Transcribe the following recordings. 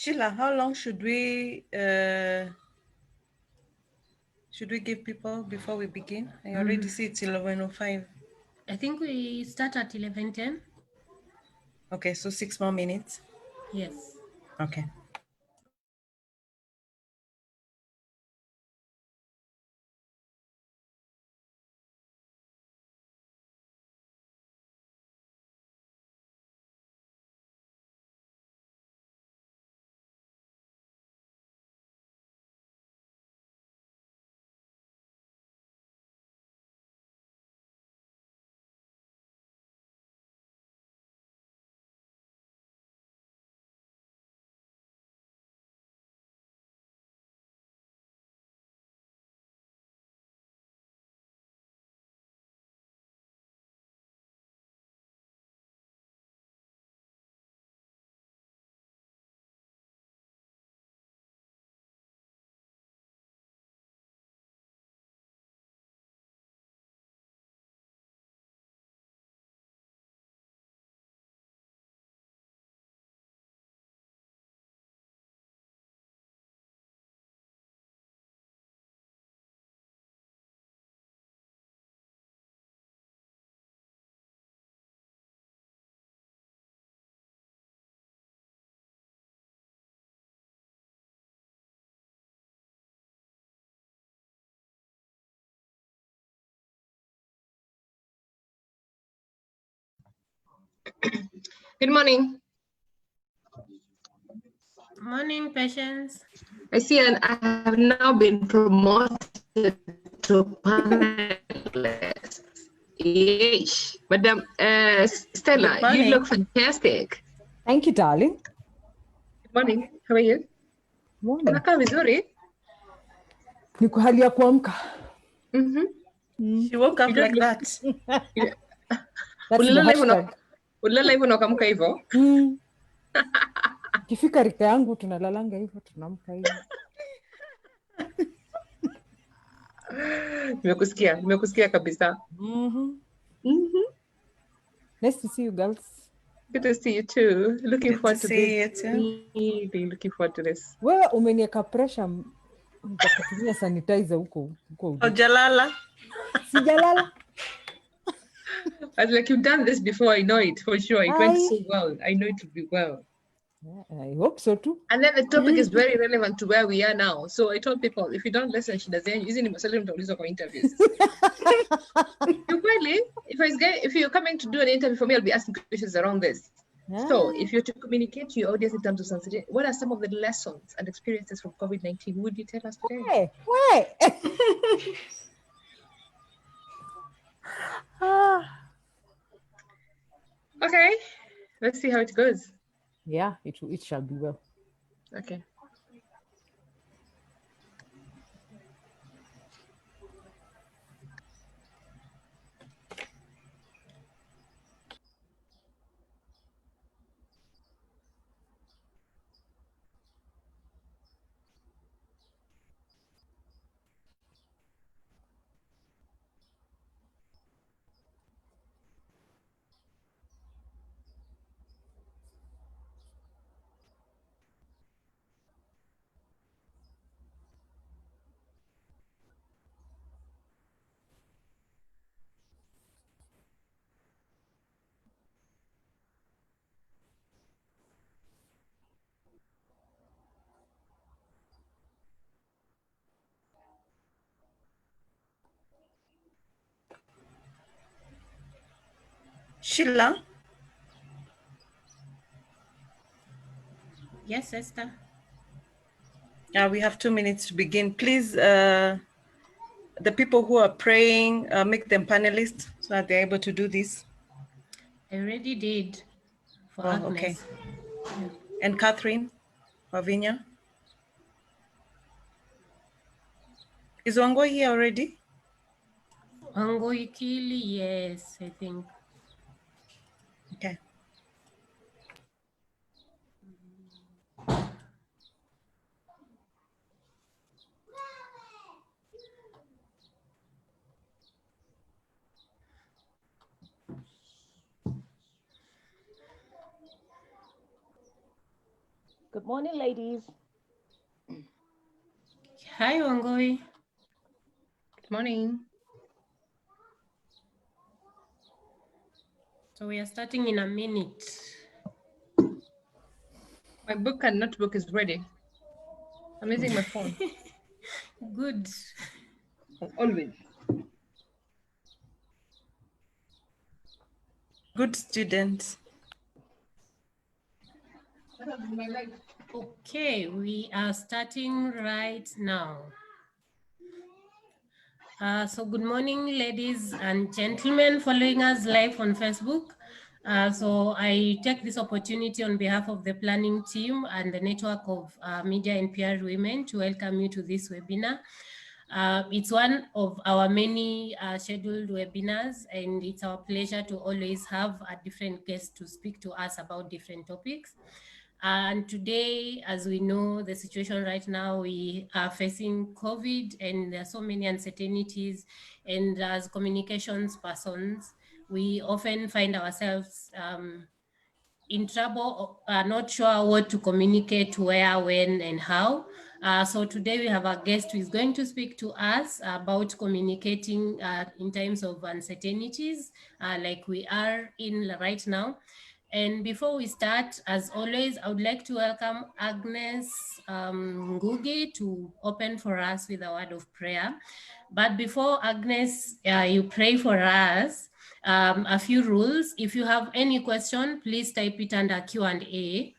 Sheila, how long should we give people before we begin? I already see it's 11:05. I think we start at 11:10. Okay, so 6 more minutes. Yes. Okay. Good morning. Morning, Patience. I see, and I have now been promoted to panelist. Yeesh. Madam Stella, Good you morning. look fantastic. Thank you, darling. Good morning. How are you? Morning. Unakaa vizuri? Niko hali ya kuamka. She woke up You don't like look- that. That's the Ulilala hivyo hashtag. na- ulilala hivyo na ukaamka hivyo? Ikifika rika yangu tunalalanga hivyo, tunaamka hivyo. Nimekusikia kabisa. Nice to see you girls. Good to see you too. Looking Good forward to to see this. you too. Really looking forward to this. Wewe umenieka pressure nitakutumia sanitizer huko Ojalala. Sijalala. I was like, you've done this before, I know it for sure. It went so well. I know it will be well. Yeah, I hope so too. And then the topic is very relevant to where we are now. So I told people, if you don't listen, she doesn't. Hizi ni maswali mtauliza kwa interviews. Ukweli, if you're coming to do an interview for me, I'll be asking questions around this. So if you're to communicate to your audience in terms of sensitivity, what are some of the lessons and experiences from COVID-19? Would you tell us today? Why? Okay, let's see how it goes. Yeah, it shall be well. Okay. Sheila. Yes, Esther. We have 2 minutes to begin. Please, the people who are praying, make them panelists so that they're able to do this. I already did for Oh, Agnes. okay. Yeah. And Catherine, Wavinya. Is Wango here already? Wango Ikili, yes, I think. Okay. Good morning, ladies. Hi, Wangui. Good morning. So we are starting in a minute. My book and notebook is ready. I'm using my phone. Good. Always. Good student. Okay, we are starting right now. So good morning, ladies and gentlemen following us live on Facebook. So I take this opportunity on behalf of the planning team and the network of media and PR women to welcome you to this webinar. It's one of our many scheduled webinars, and it's our pleasure to always have a different guest to speak to us about different topics. And today, as we know, the situation right now, we are facing COVID and there are so many uncertainties. And as communications persons, we often find ourselves in trouble, not sure what to communicate, where, when, and how. So today we have a guest who is going to speak to us about communicating in times of uncertainties, like we are in right now. And before we start, as always, I would like to welcome Agnes Ngugi to open for us with a word of prayer. But before Agnes, you pray for us, a few rules. If you have any question, please type it under Q&A.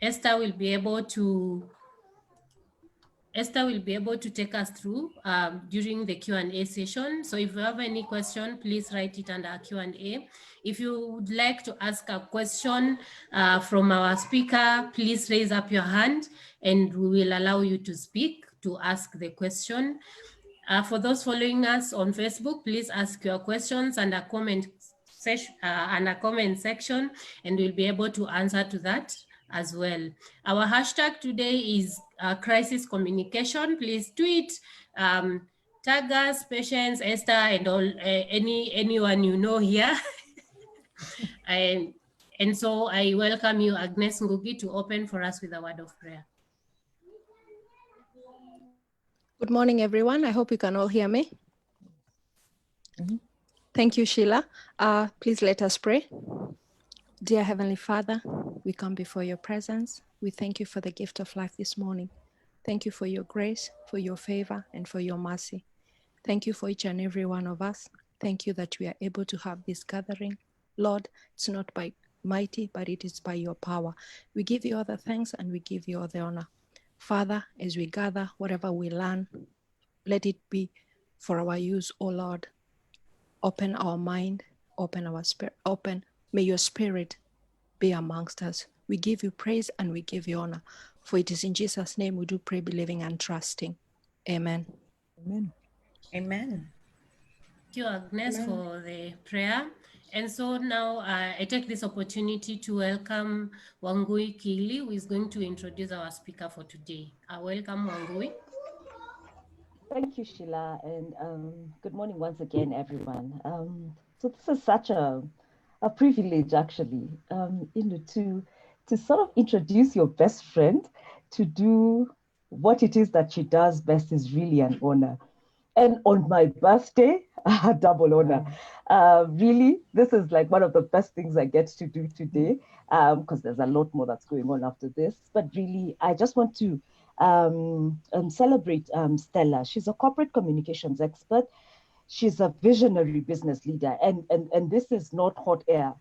Esther will be able to take us through during the Q&A session. So if you have any question, please write it under Q&A. If you would like to ask a question from our speaker, please raise up your hand and we will allow you to speak to ask the question. For those following us on Facebook, please ask your questions and a comment section, and we'll be able to answer to that as well. Our hashtag today is crisis communication. Please tweet, tag us, Patience, Esther, and all anyone you know here. and so I welcome you, Agnes Ngugi, to open for us with a word of prayer. Good morning, everyone. I hope you can all hear me. Thank you, Sheila. Please let us pray. Dear Heavenly Father, we come before your presence. We thank you for the gift of life this morning. Thank you for your grace, for your favor, and for your mercy. Thank you for each and every one of us. Thank you that we are able to have this gathering. Lord, it's not by mighty, but it is by your power. We give you all the thanks and we give you all the honor. Father, as we gather, whatever we learn, let it be for our use, O Lord. Open our mind, open our spirit, may your spirit be amongst us. We give you praise and we give you honor. For it is in Jesus' name we do pray, believing and trusting. Amen. Amen. Amen. Thank you, Agnes, for the prayer. And so now I take this opportunity to welcome Wangui Kili, who is going to introduce our speaker for today. Welcome, Wangui. Thank you, Sheila, and good morning once again, everyone. So this is such a privilege, actually, to sort of introduce your best friend to do what it is that she does best is really an honor. And on my birthday, double honor. Really, this is like one of the best things I get to do today, because there's a lot more that's going on after this. But really, I just want to celebrate Stella. She's a corporate communications expert. She's a visionary business leader, and this is not hot air.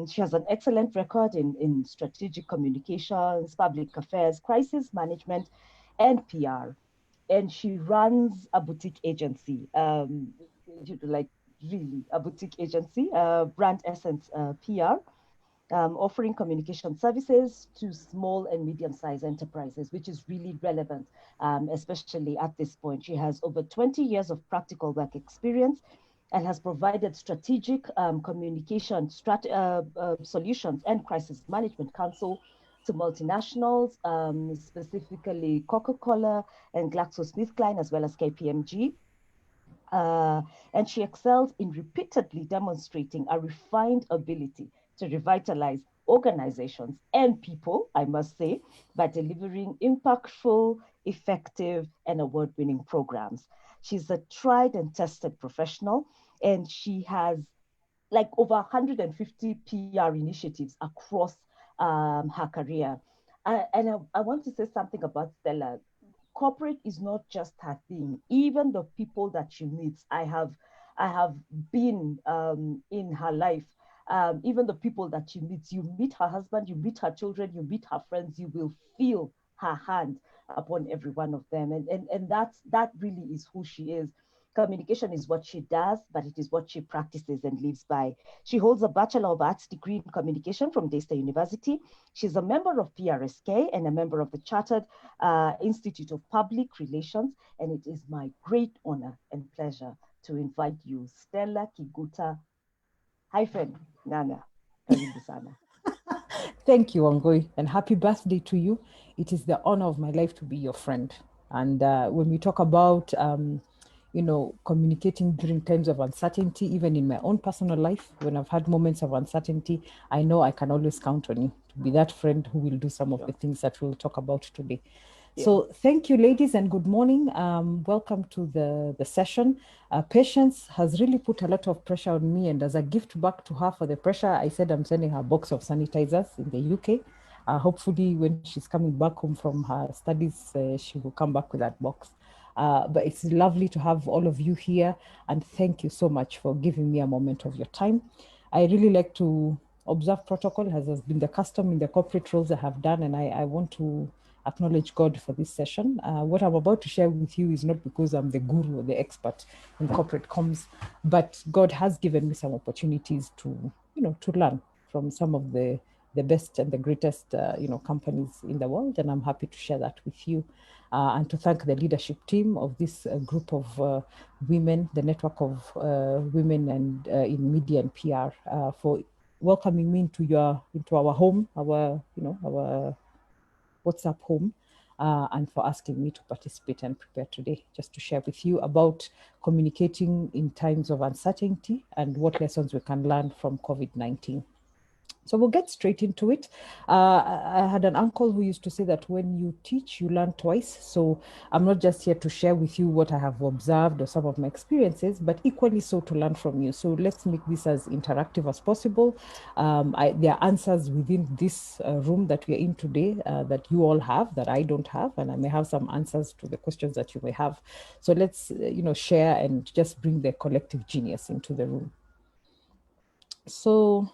She has an excellent record in strategic communications, public affairs, crisis management, and PR. And she runs a boutique agency, like really a boutique agency, Brand Essence PR, offering communication services to small and medium-sized enterprises, which is really relevant, especially at this point. She has over 20 years of practical work experience and has provided strategic communication solutions and crisis management counsel to multinationals, specifically Coca-Cola and GlaxoSmithKline, as well as KPMG. And she excels in repeatedly demonstrating a refined ability to revitalize organizations and people, I must say, by delivering impactful, effective, and award-winning programs. She's a tried and tested professional, and she has like over 150 PR initiatives across her career. And I want to say something about Stella. Corporate is not just her thing. Even the people that she meets, I have been in her life. Even the people that she meets, you meet her husband, you meet her children, you meet her friends, you will feel her hand upon every one of them. And that really is who she is. Communication is what she does, but it is what she practices and lives by. She holds a Bachelor of Arts degree in communication from Daystar University. She's a member of PRSK and a member of the Chartered Institute of Public Relations. And it is my great honor and pleasure to invite you, Stella Kiguta Nana. Karibu sana. Thank you, Wangui, and happy birthday to you. It is the honor of my life to be your friend. And when we talk about communicating during times of uncertainty, even in my own personal life, when I've had moments of uncertainty, I know I can always count on you to be that friend who will do some of the things that we'll talk about today. So thank you, ladies, and good morning. Welcome to the session. Patience has really put a lot of pressure on me, and as a gift back to her for the pressure, I said I'm sending her a box of sanitizers in the UK. Hopefully when she's coming back home from her studies, she will come back with that box. But it's lovely to have all of you here, and thank you so much for giving me a moment of your time. I really like to observe protocol, as has been the custom in the corporate roles I have done, and I want to acknowledge God for this session. What I'm about to share with you is not because I'm the guru or the expert in corporate comms, but God has given me some opportunities to learn from some of the best and the greatest companies in the world, and I'm happy to share that with you. And to thank the leadership team of this group of women, the network of women and in media and PR, for welcoming me into our home, our WhatsApp home, and for asking me to participate and prepare today, just to share with you about communicating in times of uncertainty and what lessons we can learn from COVID-19. So we'll get straight into it. I had an uncle who used to say that when you teach, you learn twice. So I'm not just here to share with you what I have observed or some of my experiences, but equally so to learn from you. So let's make this as interactive as possible. There are answers within this room that we are in today that you all have, that I don't have, and I may have some answers to the questions that you may have. So let's share and just bring the collective genius into the room. So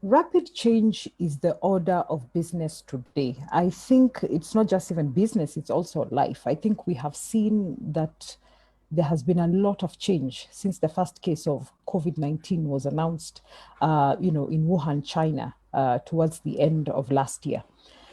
rapid change is the order of business today. I think it's not just even business, it's also life. I think we have seen that there has been a lot of change since the first case of COVID-19 was announced, in Wuhan, China, towards the end of last year.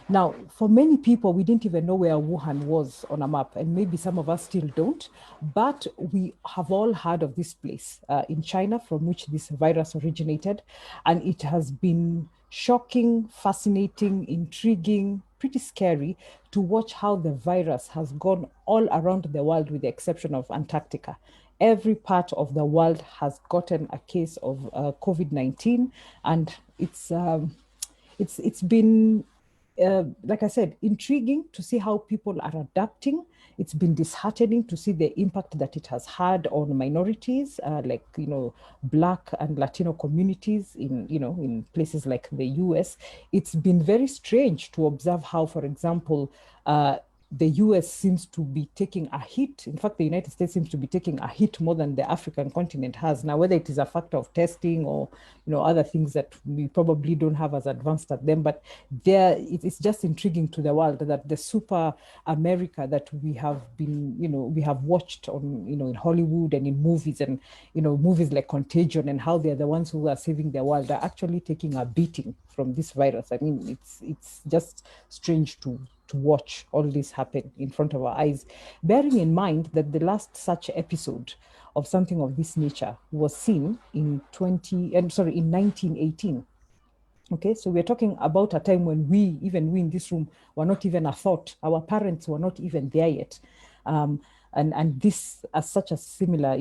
Now, for many people, we didn't even know where Wuhan was on a map, and maybe some of us still don't, but we have all heard of this place in China from which this virus originated, and it has been shocking, fascinating, intriguing, pretty scary to watch how the virus has gone all around the world with the exception of Antarctica. Every part of the world has gotten a case of COVID-19, and it's been like I said, intriguing to see how people are adapting. It's been disheartening to see the impact that it has had on minorities, Black and Latino communities in places like the US. It's been very strange to observe how, for example, the US seems to be taking a hit. In fact, the United States seems to be taking a hit more than the African continent has. Now, whether it is a factor of testing or other things that we probably don't have as advanced as them, but it's just intriguing to the world that the super America that we have been, we have watched on, in Hollywood and in movies and, movies like Contagion and how they're the ones who are saving the world are actually taking a beating from this virus. I mean, it's just strange to watch all this happen in front of our eyes, bearing in mind that the last such episode of something of this nature was seen in 1918. Okay, so we're talking about a time when even we in this room were not even a thought. Our parents were not even there yet. And this, as such a similar,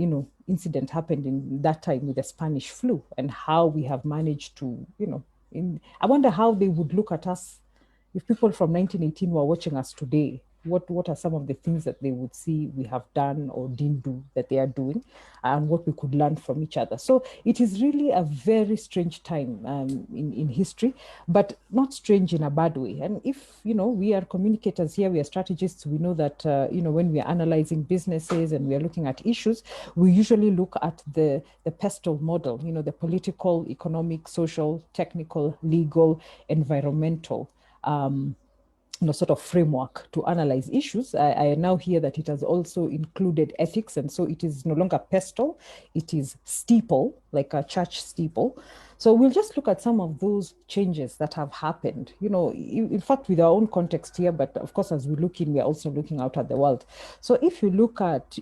incident happened in that time with the Spanish flu, and how we have managed to, I wonder how they would look at us if people from 1918 were watching us today. What are some of the things that they would see we have done or didn't do that they are doing, and what we could learn from each other? So it is really a very strange time in history, but not strange in a bad way. And if, we are communicators here, we are strategists, we know that, when we are analyzing businesses and we are looking at issues, we usually look at the pestle model, the political, economic, social, technical, legal, environmental, sort of framework to analyze issues. I now hear that it has also included ethics, and so it is no longer pestle, it is steeple, like a church steeple. So we'll just look at some of those changes that have happened, in fact, with our own context here, but of course, as we look in, we're also looking out at the world. So if you look at,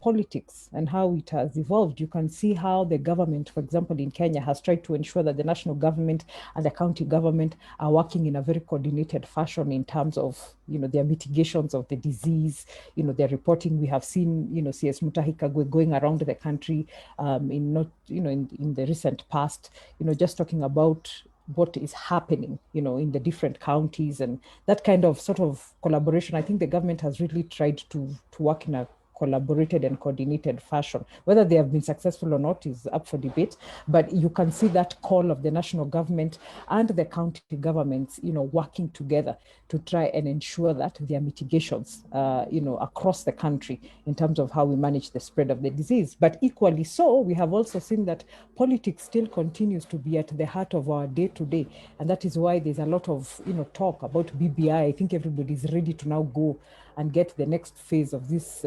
politics and how it has evolved, you can see how the government, for example, in Kenya, has tried to ensure that the national government and the county government are working in a very coordinated fashion in terms of, their mitigations of the disease, their reporting. We have seen, CS Mutahi Kagwe going around the country in the recent past, just talking about what is happening, in the different counties, and that kind of sort of collaboration. I think the government has really tried to work in a collaborated and coordinated fashion. Whether they have been successful or not is up for debate, but you can see that call of the national government and the county governments, working together to try and ensure that there are mitigations, across the country in terms of how we manage the spread of the disease. But equally so, we have also seen that politics still continues to be at the heart of our day-to-day. And that is why there's a lot of, talk about BBI. I think everybody's ready to now go and get the next phase of this,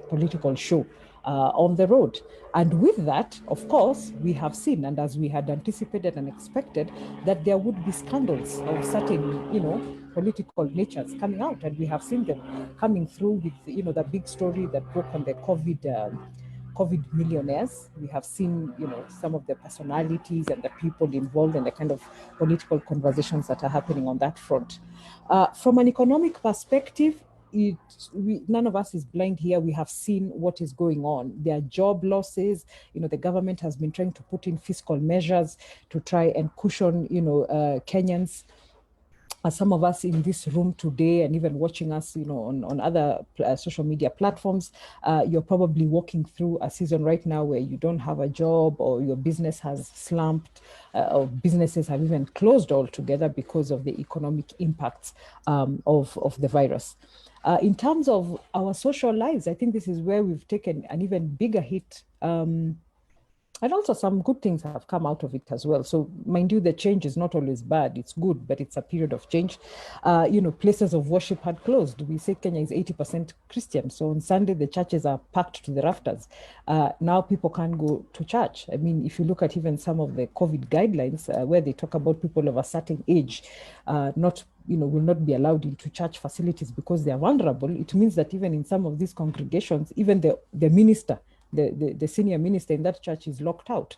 political show on the road. And with that, of course, we have seen, and as we had anticipated and expected, that there would be scandals of certain, political natures coming out. And we have seen them coming through with, the big story that broke on the COVID millionaires. We have seen, some of the personalities and the people involved and the kind of political conversations that are happening on that front. From an economic perspective, none of us is blind here. We have seen what is going on. There are job losses. The government has been trying to put in fiscal measures to try and cushion, Kenyans. Some of us in this room today, and even watching us, on other social media platforms, you're probably walking through a season right now where you don't have a job, or your business has slumped, or businesses have even closed altogether because of the economic impacts of the virus. In terms of our social lives, I think this is where we've taken an even bigger hit. And also some good things have come out of it as well. So mind you, the change is not always bad. It's good, but it's a period of change. Places of worship had closed. We say Kenya is 80% Christian. So on Sunday, the churches are packed to the rafters. Now people can't go to church. I mean, if you look at even some of the COVID guidelines, where they talk about people of a certain age will not be allowed into church facilities because they are vulnerable, it means that even in some of these congregations, even the minister, the senior minister in that church is locked out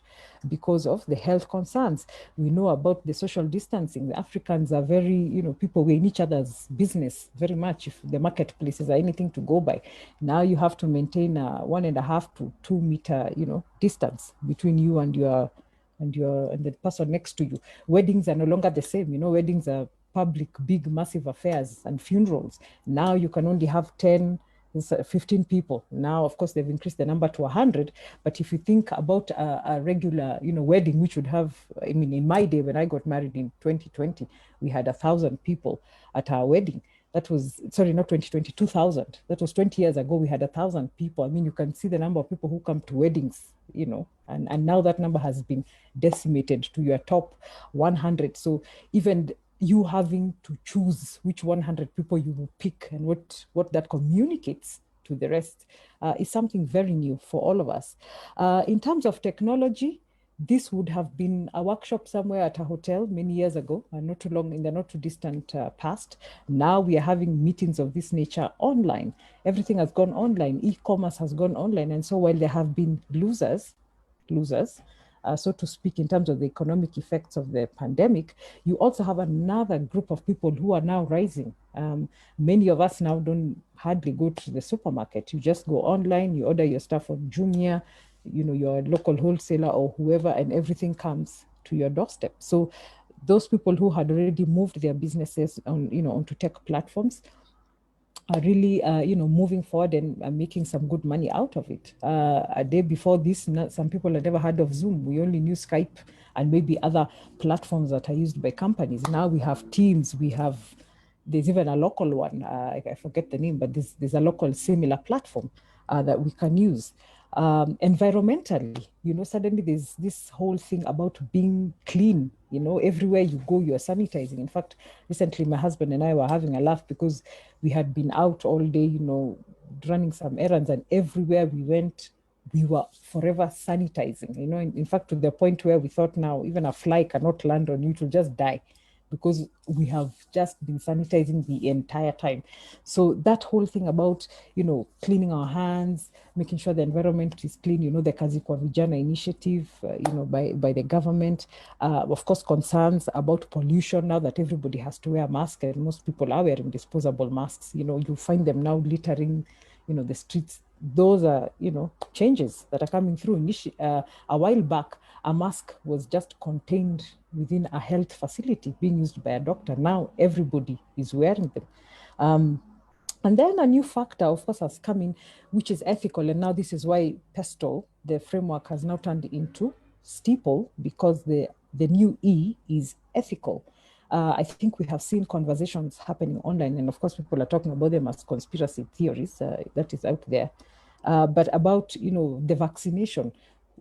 because of the health concerns. We know about the social distancing. The Africans are very, people were in each other's business very much. If the marketplaces are anything to go by, now you have to maintain a 1.5 to 2 meter, distance between you and the person next to you. Weddings are no longer the same. Weddings are public, big, massive affairs, and funerals. Now you can only have 15 people. Now, of course, they've increased the number to 100. But if you think about a regular, wedding, which would have, in my day when I got married in 2020, we had 1,000 people at our wedding. That was, sorry, not 2020, 2000. That was 20 years ago. We had 1,000 people. I mean, you can see the number of people who come to weddings, and now that number has been decimated to your top 100. So even you having to choose which 100 people you will pick and what that communicates to the rest is something very new for all of us. In terms of technology, this would have been a workshop somewhere at a hotel many years ago, not too long, in the not too distant past. Now we are having meetings of this nature online. Everything has gone online. E-commerce has gone online. And so while there have been losers, so to speak, in terms of the economic effects of the pandemic, you also have another group of people who are now rising. Many of us now don't hardly go to the supermarket. You just go online, you order your stuff on Jumia, your local wholesaler or whoever, and everything comes to your doorstep. So those people who had already moved their businesses onto tech platforms are really, moving forward and making some good money out of it. A day before this, some people had never heard of Zoom. We only knew Skype and maybe other platforms that are used by companies. Now we have Teams, there's even a local one, I forget the name, but there's a local similar platform that we can use. Environmentally, suddenly there's this whole thing about being clean. Everywhere you go, you're sanitizing. In fact, recently my husband and I were having a laugh because we had been out all day, running some errands, and everywhere we went, we were forever sanitizing, in fact, to the point where we thought now even a fly cannot land on you, it will just die, because we have just been sanitizing the entire time. So that whole thing about, cleaning our hands, making sure the environment is clean, the Kazi kwa Vijana initiative, by the government. Of course, concerns about pollution now that everybody has to wear a mask, and most people are wearing disposable masks. You find them now littering, the streets. Those are, changes that are coming through. A while back, a mask was just contained within a health facility being used by a doctor. Now everybody is wearing them. And then a new factor, of course, has come in, which is ethical. And now this is why PESTLE, the framework, has now turned into STEEPLE, because the new E is ethical. I think we have seen conversations happening online, and of course people are talking about them as conspiracy theories, that is out there. But about, the vaccination,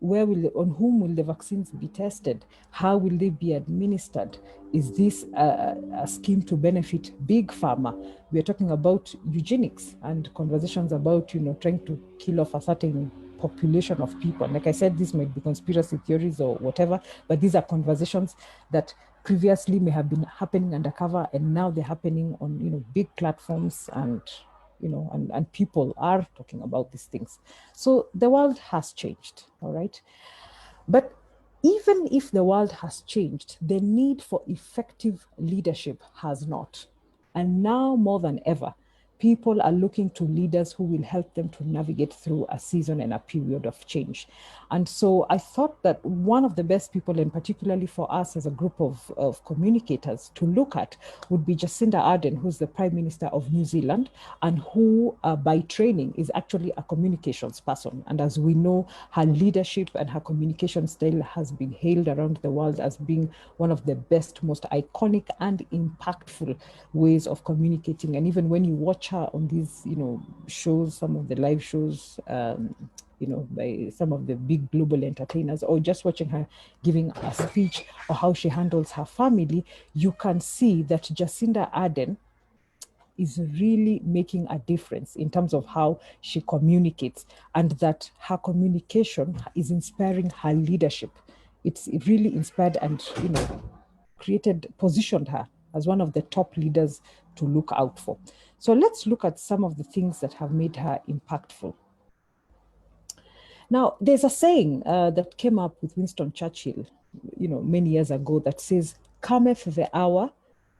on whom will the vaccines be tested? How will they be administered? Is this a scheme to benefit big pharma? We are talking about eugenics and conversations about, trying to kill off a certain population of people. And like I said, this might be conspiracy theories or whatever, but these are conversations that previously may have been happening undercover, and now they're happening on, big platforms, and and people are talking about these things. So the world has changed, all right? But even if the world has changed, the need for effective leadership has not. And now more than ever, people are looking to leaders who will help them to navigate through a season and a period of change. And so I thought that one of the best people, and particularly for us as a group of communicators to look at, would be Jacinda Ardern, who's the Prime Minister of New Zealand, and who by training is actually a communications person. And as we know, her leadership and her communication style has been hailed around the world as being one of the best, most iconic and impactful ways of communicating. And even when you watch her on these, shows, some of the live shows, by some of the big global entertainers, or just watching her giving a speech, or how she handles her family, you can see that Jacinda Ardern is really making a difference in terms of how she communicates, and that her communication is inspiring her leadership. It really inspired and, positioned her as one of the top leaders to look out for. So let's look at some of the things that have made her impactful. Now, there's a saying that came up with Winston Churchill, many years ago, that says, "Cometh the hour,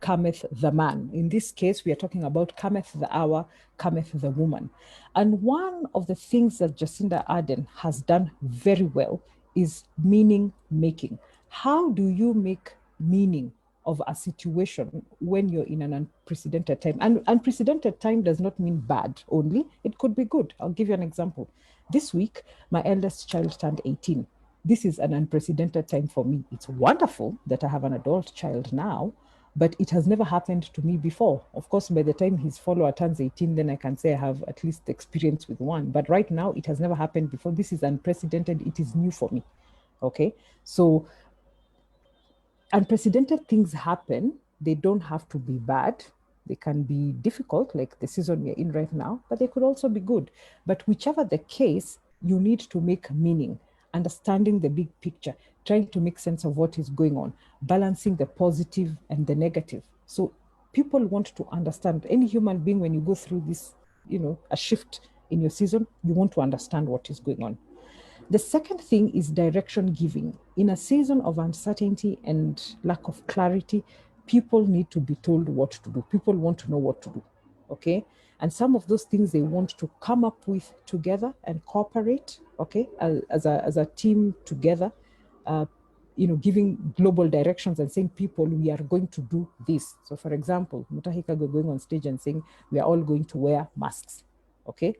cometh the man." In this case, we are talking about cometh the hour, cometh the woman. And one of the things that Jacinda Ardern has done very well is meaning making. How do you make meaning of a situation when you're in an unprecedented time? And unprecedented time does not mean bad only, it could be good. I'll give you an example. This week, my eldest child turned 18. This is an unprecedented time for me. It's wonderful that I have an adult child now, but it has never happened to me before. Of course, by the time his follower turns 18, then I can say I have at least experience with one. But right now, it has never happened before. This is unprecedented. It is new for me. Okay, so unprecedented things happen. They don't have to be bad. They can be difficult, like the season we're in right now, but they could also be good. But whichever the case, you need to make meaning, understanding the big picture, trying to make sense of what is going on, balancing the positive and the negative. So people want to understand. Any human being, when you go through this, a shift in your season, you want to understand what is going on. The second thing is direction giving. In a season of uncertainty and lack of clarity, people need to be told what to do. People want to know what to do, okay? And some of those things they want to come up with together and cooperate, okay, as a team together, giving global directions and saying, people, we are going to do this. So for example, Mutahi Kagwe going on stage and saying, we are all going to wear masks, okay?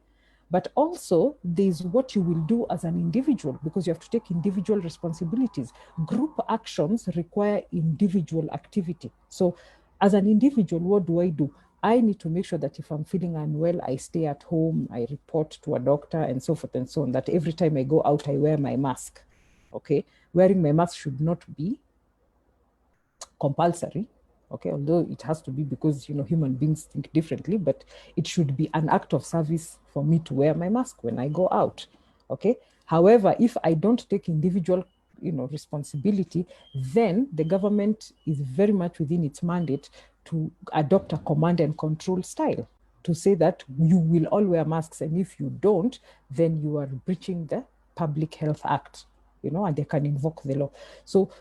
But also there's what you will do as an individual, because you have to take individual responsibilities. Group actions require individual activity. So as an individual, what do? I need to make sure that if I'm feeling unwell, I stay at home, I report to a doctor and so forth and so on, that every time I go out, I wear my mask, okay? Wearing my mask should not be compulsory, okay, although it has to be because human beings think differently, but it should be an act of service for me to wear my mask when I go out, okay? However, if I don't take individual responsibility, then the government is very much within its mandate to adopt a command and control style, to say that you will all wear masks, and if you don't, then you are breaching the Public Health Act, and they can invoke the law. So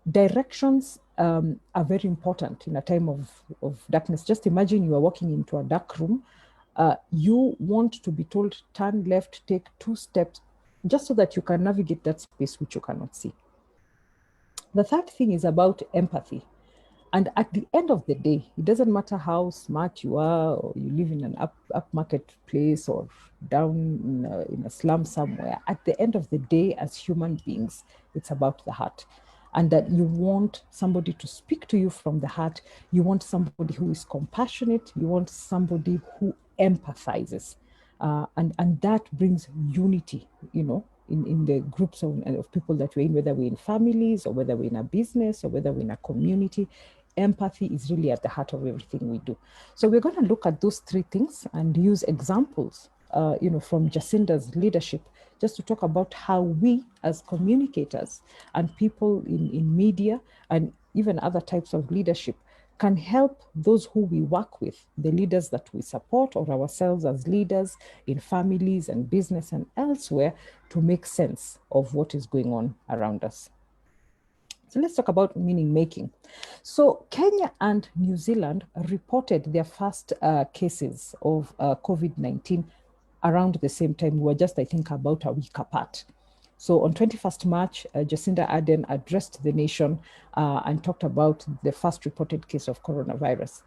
directions are very important in a time of darkness. Just imagine you are walking into a dark room. You want to be told, turn left, take 2 steps, just so that you can navigate that space which you cannot see. The third thing is about empathy. And at the end of the day, it doesn't matter how smart you are, or you live in an upmarket place or down in a slum somewhere. At the end of the day, as human beings, it's about the heart. And that you want somebody to speak to you from the heart. You want somebody who is compassionate. You want somebody who empathizes. And that brings unity, in the groups of people that we're in, whether we're in families or whether we're in a business or whether we're in a community. Empathy is really at the heart of everything we do. So we're going to look at those 3 things and use examples, from Jacinda's leadership, just to talk about how we as communicators and people in media and even other types of leadership can help those who we work with, the leaders that we support, or ourselves as leaders in families and business and elsewhere, to make sense of what is going on around us. So let's talk about meaning making. So Kenya and New Zealand reported their first cases of COVID-19 around the same time. We were just, I think, about a week apart. So on 21st March, Jacinda Ardern addressed the nation and talked about the first reported case of coronavirus.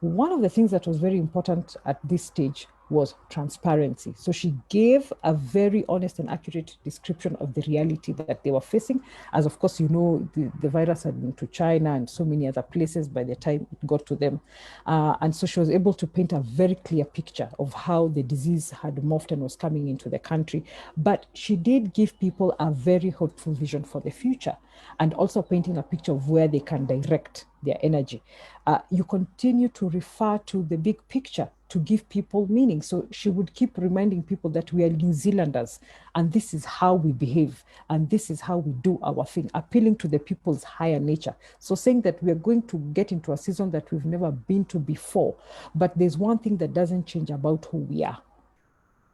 One of the things that was very important at this stage was transparency. So she gave a very honest and accurate description of the reality that they were facing. As of course, the virus had been to China and so many other places by the time it got to them. And so she was able to paint a very clear picture of how the disease had morphed and was coming into the country. But she did give people a very hopeful vision for the future, and also painting a picture of where they can direct their energy. You continue to refer to the big picture to give people meaning. So she would keep reminding people that we are New Zealanders, and this is how we behave, and this is how we do our thing, appealing to the people's higher nature. So saying that we are going to get into a season that we've never been to before, but there's one thing that doesn't change about who we are,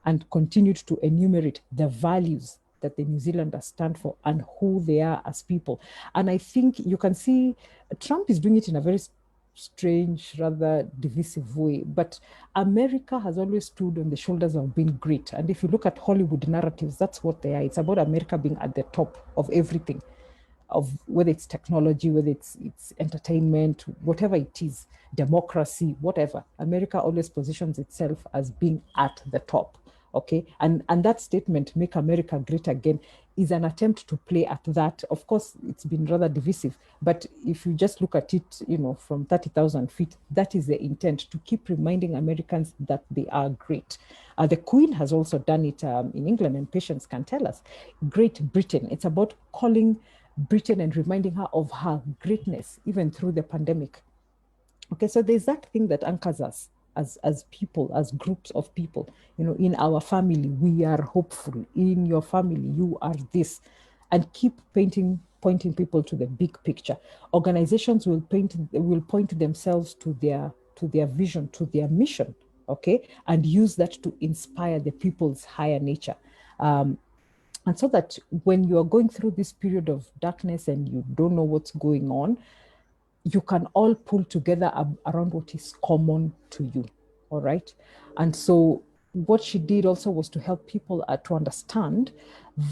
and continued to enumerate the values that the New Zealanders stand for and who they are as people. And I think you can see Trump is doing it in a very strange, rather divisive way, but America has always stood on the shoulders of being great. And if you look at Hollywood narratives, that's what they are. It's about America being at the top of everything, of whether it's technology, whether it's entertainment, whatever it is, democracy, whatever. America always positions itself as being at the top. Okay, and that statement, "Make America Great Again," is an attempt to play at that. Of course, it's been rather divisive, but if you just look at it, from 30,000 feet, that is the intent, to keep reminding Americans that they are great. The Queen has also done it in England, and Patience can tell us. Great Britain, it's about calling Britain and reminding her of her greatness, even through the pandemic. Okay, so there's that thing that anchors us as people, as groups of people. In our family, we are hopeful. In your family, you are this. And keep pointing people to the big picture. Organizations will point themselves to their vision, to their mission, okay, and use that to inspire the people's higher nature. And so that when you are going through this period of darkness and you don't know what's going on, you can all pull together around what is common to you. All right. And so what she did also was to help people to understand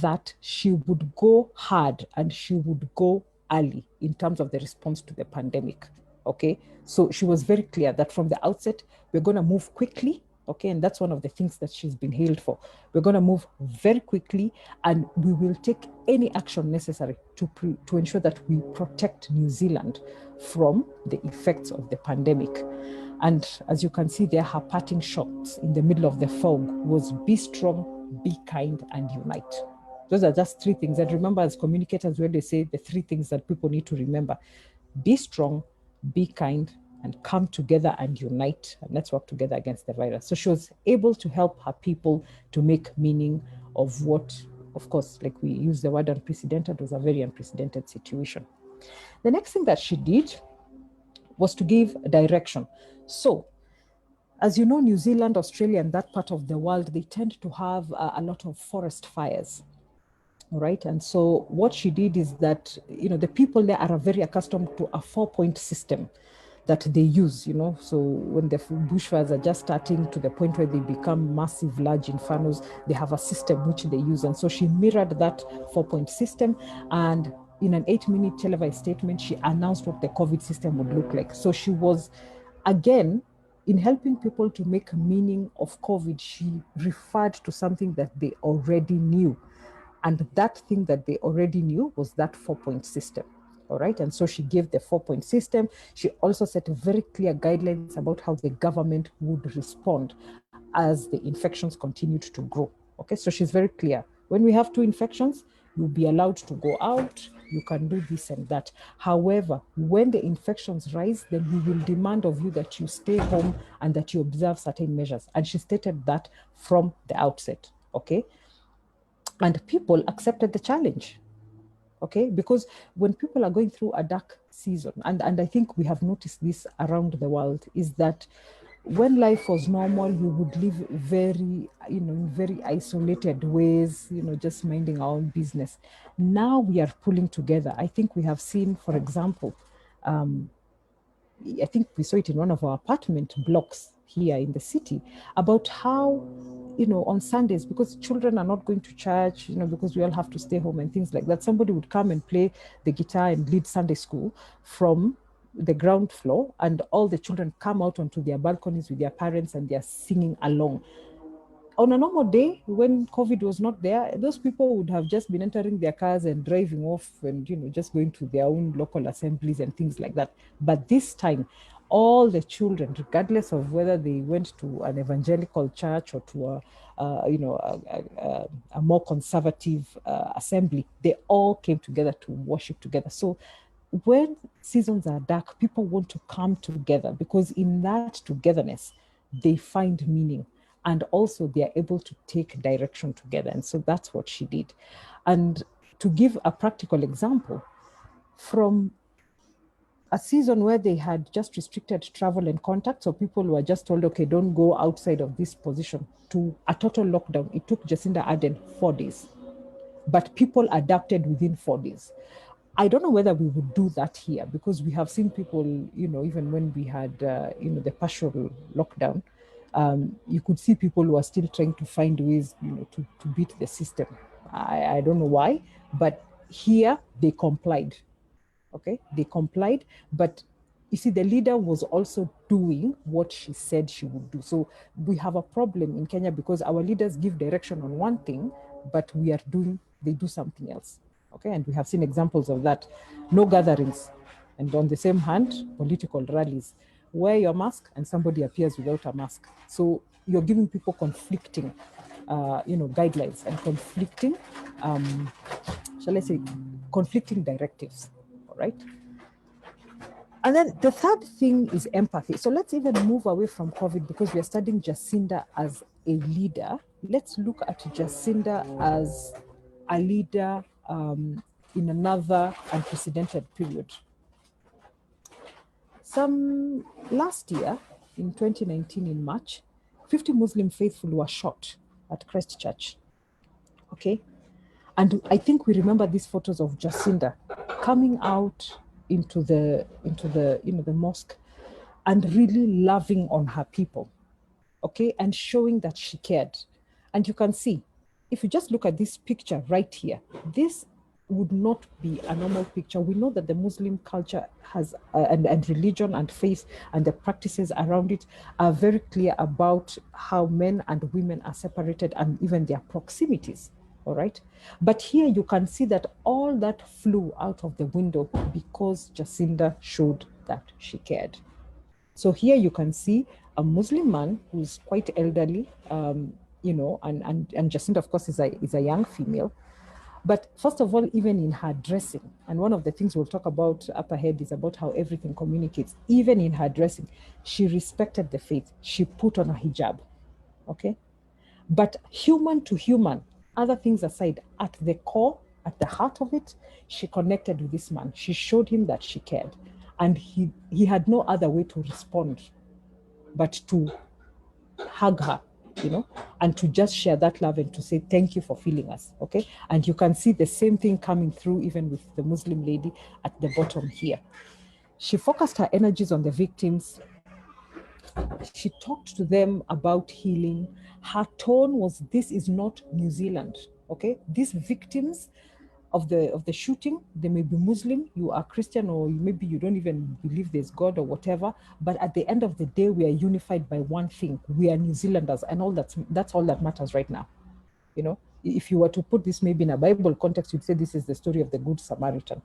that she would go hard and she would go early in terms of the response to the pandemic. Okay. So she was very clear that from the outset, we're going to move quickly. Okay. And that's one of the things that she's been hailed for. We're going to move very quickly and we will take any action necessary to ensure that we protect New Zealand from the effects of the pandemic. And as you can see there, her parting shots in the middle of the fog was be strong, be kind, and unite. Those are just three things. And remember, as communicators, when they say the three things that people need to remember: be strong, be kind, and come together and unite, and let's work together against the virus. So she was able to help her people to make meaning of what, of course, like we use the word unprecedented, was a very unprecedented situation. The next thing that she did was to give direction. So, as you know, New Zealand, Australia, and that part of the world, they tend to have a lot of forest fires. All right. And so what she did is that, the people there are very accustomed to a 4-point system that they use, so when the bushfires are just starting to the point where they become massive, large infernos, they have a system which they use. And so she mirrored that 4-point system, and in an 8-minute televised statement, she announced what the COVID system would look like. So she was, again, in helping people to make meaning of COVID, she referred to something that they already knew. And that thing that they already knew was that 4-point system. All right. And so she gave the 4-point system. She also set very clear guidelines about how the government would respond as the infections continued to grow. Okay. So she's very clear. When we have 2 infections, you'll be allowed to go out. You can do this and that. However, when the infections rise, then we will demand of you that you stay home and that you observe certain measures. And she stated that from the outset. Okay. And people accepted the challenge. Okay, because when people are going through a dark season, and I think we have noticed this around the world, is that when life was normal, we would live very, in very isolated ways, just minding our own business. Now we are pulling together. I think we have seen, for example, I think we saw it in one of our apartment blocks here in the city, about how, on Sundays, because children are not going to church, because we all have to stay home and things like that, somebody would come and play the guitar and lead Sunday school from the ground floor, and all the children come out onto their balconies with their parents and they're singing along. On a normal day, when COVID was not there, those people would have just been entering their cars and driving off and, just going to their own local assemblies and things like that. But this time, all the children, regardless of whether they went to an evangelical church or to a more conservative assembly, they all came together to worship together. So when seasons are dark, people want to come together because in that togetherness, they find meaning. And also they are able to take direction together. And so that's what she did. And to give a practical example, from a season where they had just restricted travel and contact, so people were just told, okay, don't go outside of this position, to a total lockdown, it took Jacinda Ardern 4 days. But people adapted within 4 days. I don't know whether we would do that here, because we have seen people, even when we had, the partial lockdown, you could see people who are still trying to find ways, to beat the system. I don't know why, but here they complied. Okay, they complied, but you see, the leader was also doing what she said she would do. So we have a problem in Kenya because our leaders give direction on one thing, but they do something else. Okay, and we have seen examples of that. No gatherings, and on the same hand, political rallies. Wear your mask and somebody appears without a mask. So you're giving people conflicting, guidelines and conflicting, conflicting directives, all right? And then the third thing is empathy. So let's even move away from COVID because we are studying Jacinda as a leader. Let's look at Jacinda as a leader in another unprecedented period. Last year, in 2019, in March, 50 Muslim faithful were shot at Christchurch. Okay, And I think we remember these photos of Jacinda coming out into the the mosque and really loving on her people, okay, and showing that she cared. And you can see, if you just look at this picture right here, this would not be a normal picture. We know that the Muslim culture has, and religion and faith and the practices around it are very clear about how men and women are separated and even their proximities, all right? But here you can see that all that flew out of the window because Jacinda showed that she cared. So here you can see a Muslim man who's quite elderly, and Jacinda, of course, is a young female. But first of all, even in her dressing, and one of the things we'll talk about up ahead is about how everything communicates. Even in her dressing, she respected the faith. She put on a hijab, okay? But human to human, other things aside, at the core, at the heart of it, she connected with this man. She showed him that she cared. And he had no other way to respond but to hug her, and to just share that love and to say, thank you for feeling us, okay? And you can see the same thing coming through even with the Muslim lady at the bottom here. She focused her energies on the victims. She talked to them about healing. Her tone was, this is not New Zealand, okay? These victims of the shooting, they may be Muslim, you are Christian, or maybe you don't even believe there's God or whatever, but at the end of the day, we are unified by one thing. We are New Zealanders, and that's all that matters right now. If you were to put this maybe in a Bible context, you'd say this is the story of the Good Samaritan,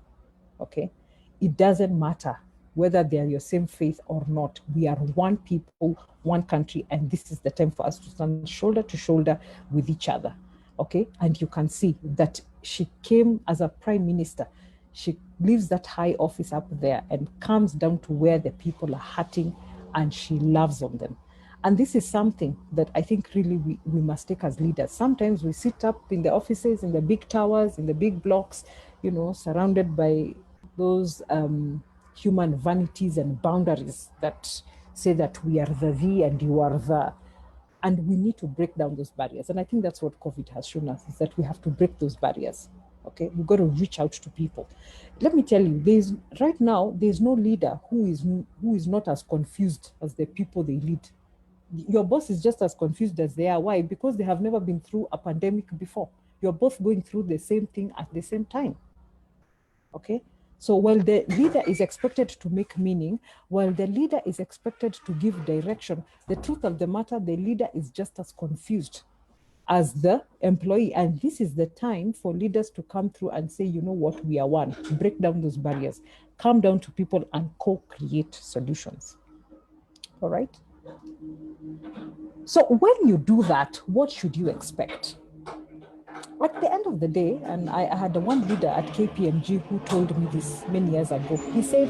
okay? It doesn't matter whether they are your same faith or not. We are one people, one country, and this is the time for us to stand shoulder to shoulder with each other, okay? And you can see that she came as a prime minister. She leaves that high office up there and comes down to where the people are hurting, and she loves on them. And this is something that I think really we must take as leaders. Sometimes we sit up in the offices, in the big towers, in the big blocks, surrounded by those human vanities and boundaries that say that we are the thee and you are the. And we need to break down those barriers. And I think that's what COVID has shown us, is that we have to break those barriers, okay? We've got to reach out to people. Let me tell you, right now, there's no leader who is not as confused as the people they lead. Your boss is just as confused as they are. Why? Because they have never been through a pandemic before. You're both going through the same thing at the same time, okay? So while the leader is expected to make meaning, while the leader is expected to give direction, the truth of the matter, the leader is just as confused as the employee. And this is the time for leaders to come through and say, you know what, we are one. Break down those barriers, come down to people and co-create solutions. All right? So when you do that, what should you expect? At the end of the day, and I had one leader at KPMG who told me this many years ago. He said,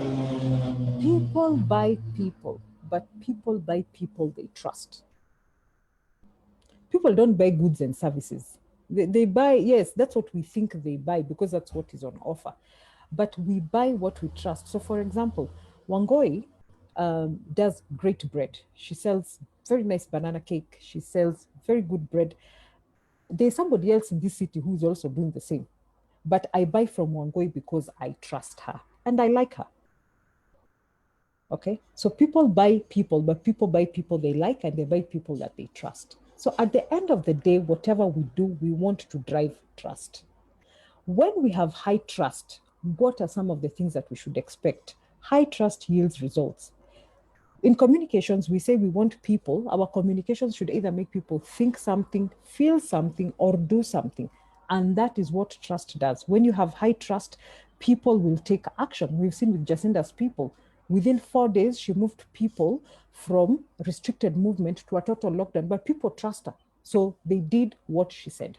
people buy people, but people buy people they trust. People don't buy goods and services. They buy, yes, that's what we think they buy because that's what is on offer. But we buy what we trust. So for example, Wangoi does great bread. She sells very nice banana cake. She sells very good bread. There's somebody else in this city who's also doing the same. But I buy from Wangoi because I trust her and I like her. Okay, so people buy people, but people buy people they like and they buy people that they trust. So at the end of the day, whatever we do, we want to drive trust. When we have high trust, what are some of the things that we should expect? High trust yields results. In communications, we say we want people, our communications should either make people think something, feel something, or do something. And that is what trust does. When you have high trust, people will take action. We've seen with Jacinda's people. Within 4 days, she moved people from restricted movement to a total lockdown, but people trust her. So they did what she said,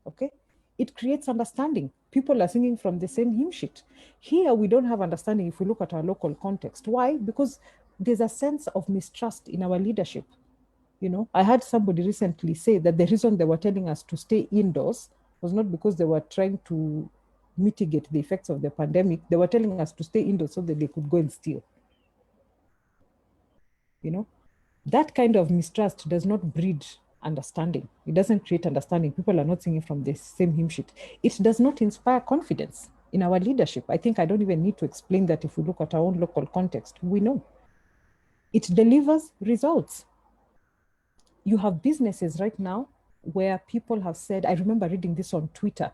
okay? It creates understanding. People are singing from the same hymn sheet. Here, we don't have understanding if we look at our local context. Why? Because there's a sense of mistrust in our leadership. I heard somebody recently say that the reason they were telling us to stay indoors was not because they were trying to mitigate the effects of the pandemic. They were telling us to stay indoors so that they could go and steal. That kind of mistrust does not breed understanding. It doesn't create understanding. People are not singing from the same hymn sheet. It does not inspire confidence in our leadership. I think I don't even need to explain that. If we look at our own local context, we know. It delivers results. You have businesses right now where people have said, I remember reading this on Twitter,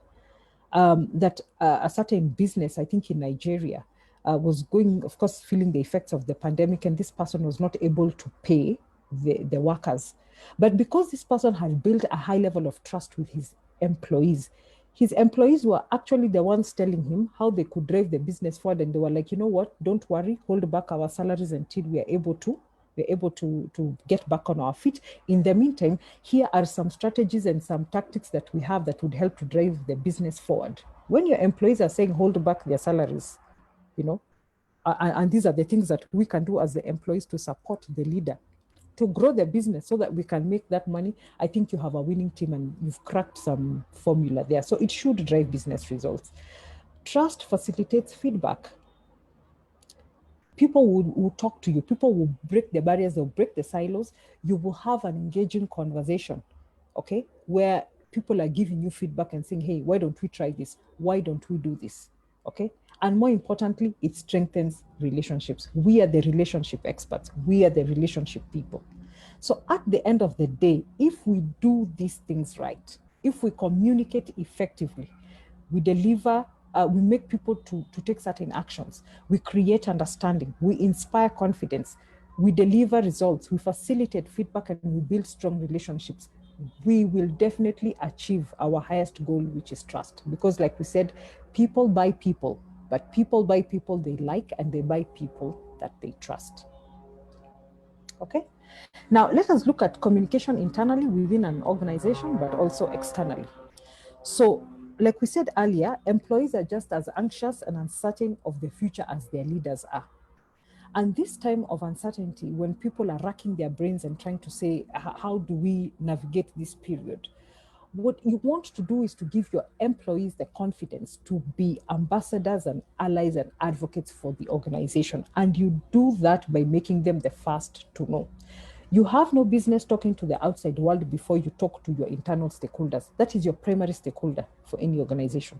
that a certain business, I think in Nigeria, was going, of course, feeling the effects of the pandemic, and this person was not able to pay the workers. But because this person had built a high level of trust with his employees were actually the ones telling him how they could drive the business forward. And they were like, you know what, don't worry, hold back our salaries until we are able to get back on our feet. In the meantime, here are some strategies and some tactics that we have that would help to drive the business forward. When your employees are saying hold back their salaries, you know, and these are the things that we can do as the employees to support the leader to grow the business so that we can make that money, I think you have a winning team and you've cracked some formula there. So it should drive business results. Trust facilitates feedback. People will talk to you. People will break the barriers, they'll break the silos. You will have an engaging conversation, okay, where people are giving you feedback and saying, hey, why don't we try this? Why don't we do this? Okay. And more importantly, it strengthens relationships. We are the relationship experts. We are the relationship people. So at the end of the day, if we do these things right, if we communicate effectively, we deliver, we make people to take certain actions, we create understanding, we inspire confidence, we deliver results, we facilitate feedback, and we build strong relationships, we will definitely achieve our highest goal, which is trust. Because like we said, people buy people, but people buy people they like, and they buy people that they trust. Okay? Now, let us look at communication internally within an organization, but also externally. So, like we said earlier, employees are just as anxious and uncertain of the future as their leaders are. And this time of uncertainty, when people are racking their brains and trying to say, how do we navigate this period? What you want to do is to give your employees the confidence to be ambassadors and allies and advocates for the organization. And you do that by making them the first to know. You have no business talking to the outside world before you talk to your internal stakeholders. That is your primary stakeholder for any organization.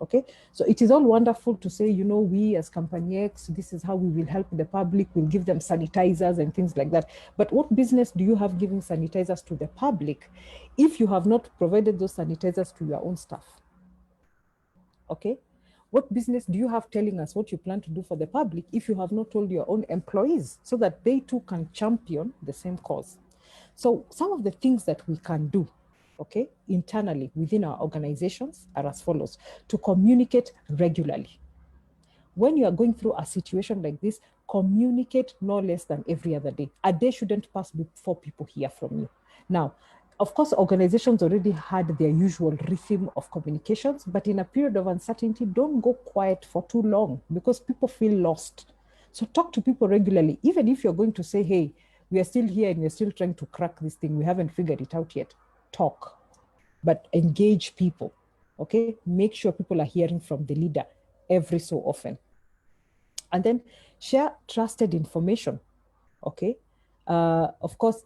Okay, so it is all wonderful to say, you know, we as Company X, this is how we will help the public, we'll give them sanitizers and things like that. But what business do you have giving sanitizers to the public if you have not provided those sanitizers to your own staff? Okay, what business do you have telling us what you plan to do for the public if you have not told your own employees so that they too can champion the same cause? So some of the things that we can do, okay, internally within our organizations are as follows: to communicate regularly. When you are going through a situation like this, communicate no less than every other day. A day shouldn't pass before people hear from you. Now, of course, organizations already had their usual rhythm of communications, but in a period of uncertainty, don't go quiet for too long because people feel lost. So talk to people regularly, even if you're going to say, hey, we are still here and we're still trying to crack this thing, we haven't figured it out yet. Talk, but engage people, okay? Make sure people are hearing from the leader every so often. And then share trusted information, okay? Of course,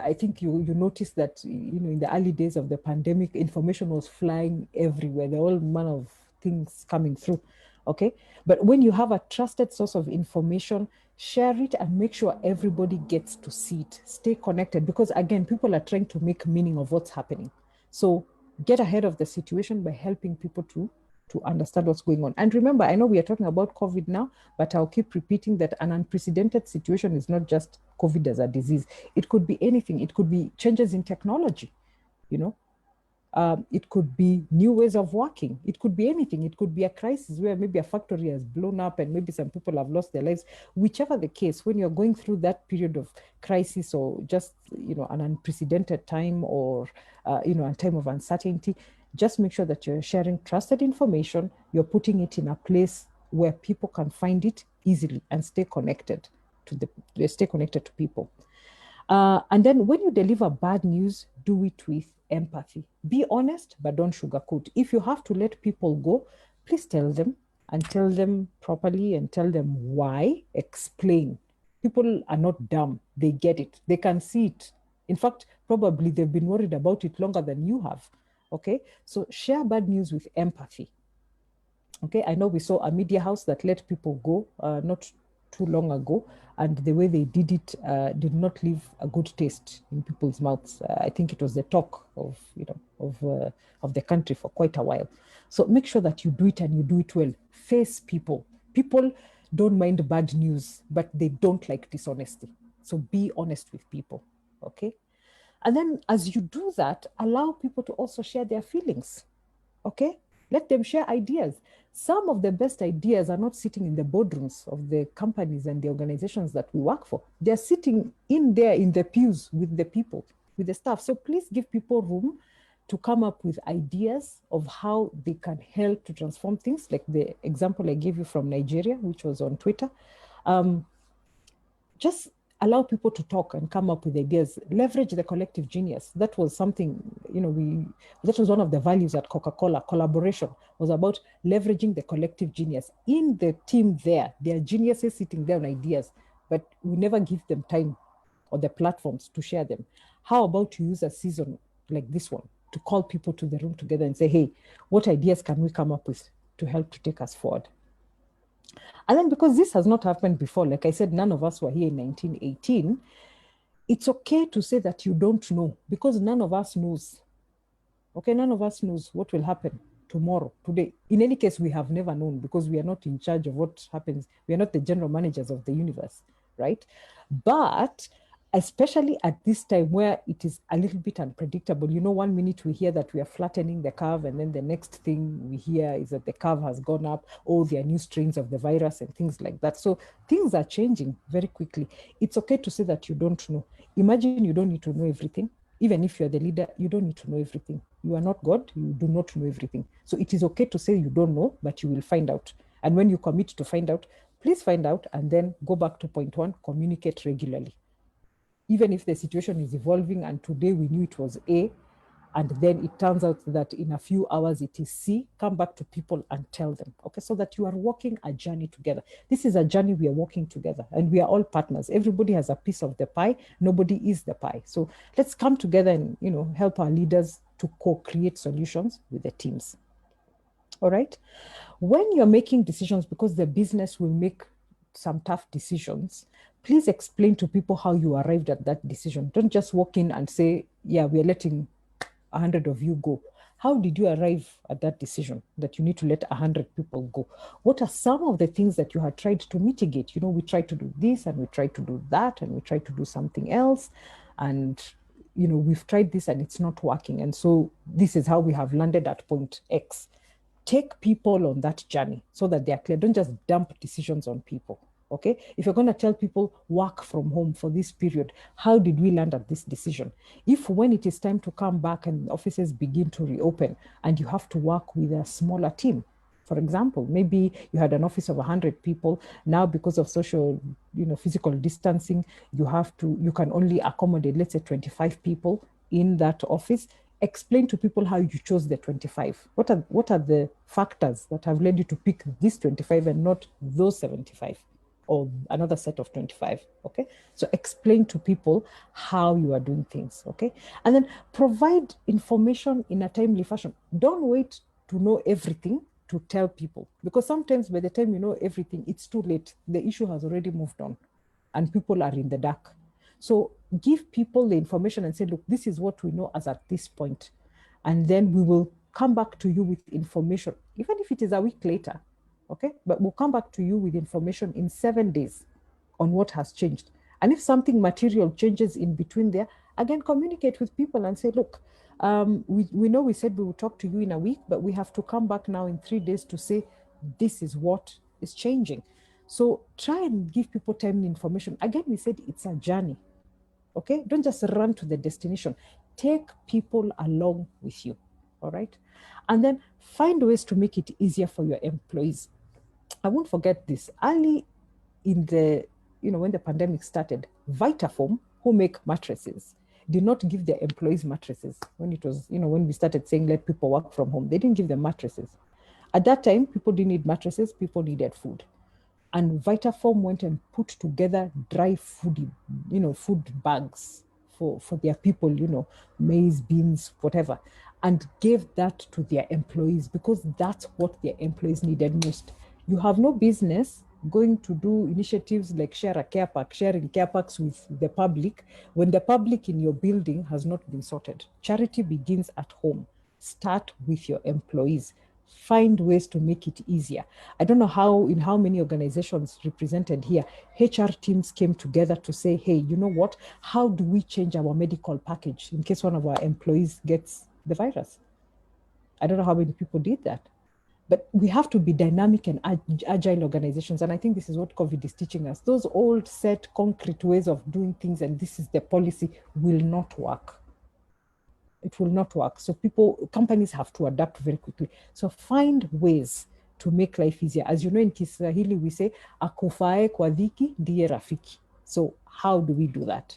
I think you noticed that, you know, in the early days of the pandemic, information was flying everywhere. There were all manner of things coming through, okay? But when you have a trusted source of information, share it and make sure everybody gets to see it. Stay connected, because again, people are trying to make meaning of what's happening. So get ahead of the situation by helping people to understand what's going on. And remember, I know we are talking about COVID now, but I'll keep repeating that an unprecedented situation is not just COVID as a disease. It could be anything. It could be changes in technology, you know. It could be new ways of working. It could be anything. It could be a crisis where maybe a factory has blown up and maybe some people have lost their lives. Whichever the case, when you're going through that period of crisis or just, you know, an unprecedented time or, you know, a time of uncertainty, just make sure that you're sharing trusted information. You're putting it in a place where people can find it easily and stay connected to people. And then when you deliver bad news, do it with empathy. Be honest, but don't sugarcoat. If you have to let people go, please tell them, and tell them properly, and tell them why. Explain. People are not dumb. They get it. They can see it In fact, probably they've been worried about it longer than you have. Okay, so share bad news with empathy. Okay, I know we saw a media house that let people go not too long ago, and the way they did it did not leave a good taste in people's mouths. I think it was the talk of of the country for quite a while. So make sure that you do it and you do it well. Face people. People don't mind bad news, but they don't like dishonesty. So be honest with people. Okay, and then as you do that, allow people to also share their feelings. Okay, let them share ideas. Some of the best ideas are not sitting in the boardrooms of the companies and the organizations that we work for. They're sitting in there in the pews with the people, with the staff. So please give people room to come up with ideas of how they can help to transform things, like the example I gave you from Nigeria, which was on Twitter. Just allow people to talk and come up with ideas. Leverage the collective genius. That was something, that was one of the values at Coca-Cola. Collaboration was about leveraging the collective genius. In the team there are geniuses sitting there on ideas, but we never give them time or the platforms to share them. How about you use a season like this one to call people to the room together and say, hey, what ideas can we come up with to help to take us forward? And then, because this has not happened before, like I said, none of us were here in 1918, it's okay to say that you don't know, because none of us knows. Okay, none of us knows what will happen tomorrow, today. In any case, we have never known, because we are not in charge of what happens. We are not the general managers of the universe, right? But especially at this time where it is a little bit unpredictable. 1 minute we hear that we are flattening the curve, and then the next thing we hear is that the curve has gone up, or there are new strains of the virus and things like that. So things are changing very quickly. It's okay to say that you don't know. Imagine you don't need to know everything. Even if you're the leader, you don't need to know everything. You are not God, you do not know everything. So it is okay to say you don't know, but you will find out. And when you commit to find out, please find out, and then go back to point one, communicate regularly. Even if the situation is evolving and today we knew it was A, and then it turns out that in a few hours it is C, come back to people and tell them, okay, so that you are walking a journey together. This is a journey we are walking together, and we are all partners. Everybody has a piece of the pie. Nobody is the pie. So let's come together and, help our leaders to co-create solutions with the teams. All right. When you're making decisions, because the business will make some tough decisions, please explain to people how you arrived at that decision. Don't just walk in and say, yeah, we are letting 100 of you go. How did you arrive at that decision that you need to let 100 people go? What are some of the things that you had tried to mitigate? We tried to do this, and we tried to do that, and we tried to do something else. And, we've tried this and it's not working. And so this is how we have landed at point X. Take people on that journey so that they are clear. Don't just dump decisions on people. Okay, if you're going to tell people work from home for this period, how did we land at this decision? If when it is time to come back and offices begin to reopen and you have to work with a smaller team, for example, maybe you had an office of 100 people. Now, because of social, physical distancing, you can only accommodate, let's say, 25 people in that office. Explain to people how you chose the 25. What are the factors that have led you to pick this 25 and not those 75? Or another set of 25, okay? So explain to people how you are doing things, okay? And then provide information in a timely fashion. Don't wait to know everything to tell people, because sometimes by the time you know everything, it's too late. The issue has already moved on and people are in the dark. So give people the information and say, look, this is what we know as at this point. And then we will come back to you with information, even if it is a week later. Okay, but we'll come back to you with information in 7 days on what has changed. And if something material changes in between there, again, communicate with people and say, look, we know we said we will talk to you in a week, but we have to come back now in 3 days to say, this is what is changing. So try and give people timely information. Again, we said it's a journey. Okay, don't just run to the destination. Take people along with you. All right. And then find ways to make it easier for your employees. I won't forget this. Early in the, when the pandemic started, Vitafoam, who make mattresses, did not give their employees mattresses. When it was, when we started saying let people work from home, they didn't give them mattresses. At that time, people didn't need mattresses, people needed food. And Vitafoam went and put together dry food, food bags for their people, you know, maize, beans, whatever, and gave that to their employees because that's what their employees needed most. You have no business going to do initiatives like share a care pack, sharing care packs with the public when the public in your building has not been sorted. Charity begins at home. Start with your employees. Find ways to make it easier. I don't know how, in how many organizations represented here, HR teams came together to say, hey, you know what? How do we change our medical package in case one of our employees gets the virus? I don't know how many people did that. But we have to be dynamic and agile organizations. And I think this is what COVID is teaching us. Those old set concrete ways of doing things, and this is the policy, will not work. It will not work. So companies have to adapt very quickly. So find ways to make life easier. As you know, in Kiswahili, we say, akufae kwa dhiki ndiye rafiki. So how do we do that?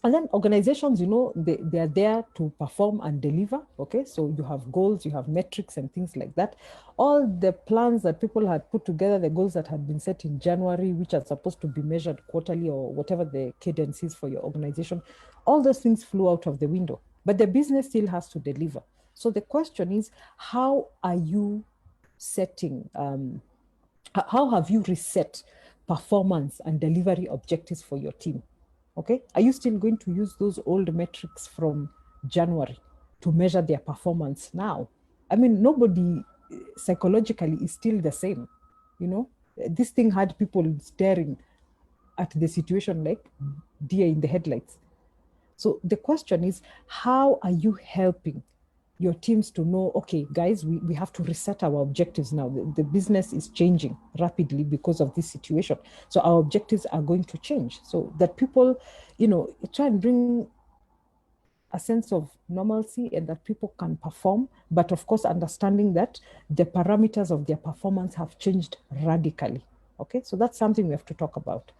And then organizations, you know, they are there to perform and deliver, okay? So you have goals, you have metrics and things like that. All the plans that people had put together, the goals that had been set in January, which are supposed to be measured quarterly or whatever the cadence is for your organization, all those things flew out of the window. But the business still has to deliver. So the question is, how are you setting, how have you reset performance and delivery objectives for your team? Okay, are you still going to use those old metrics from January to measure their performance now? I mean, nobody psychologically is still the same, you know? This thing had people staring at the situation like deer in the headlights. So the question is, how are you helping your teams to know, okay, guys, we have to reset our objectives now. The business is changing rapidly because of this situation. So our objectives are going to change so that people, you know, try and bring a sense of normalcy and that people can perform, but of course, understanding that the parameters of their performance have changed radically. Okay, so that's something we have to talk about.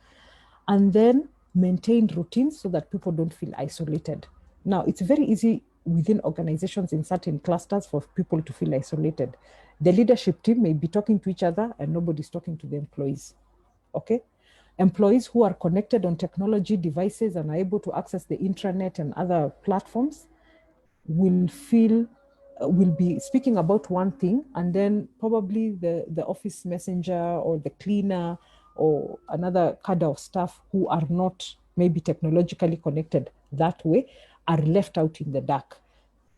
And then maintain routines so that people don't feel isolated. Now, it's very easy within organizations in certain clusters for people to feel isolated. The leadership team may be talking to each other and nobody's talking to the employees, okay? Employees who are connected on technology devices and are able to access the intranet and other platforms will be speaking about one thing, and then probably the office messenger or the cleaner or another cadre of staff who are not maybe technologically connected that way are left out in the dark.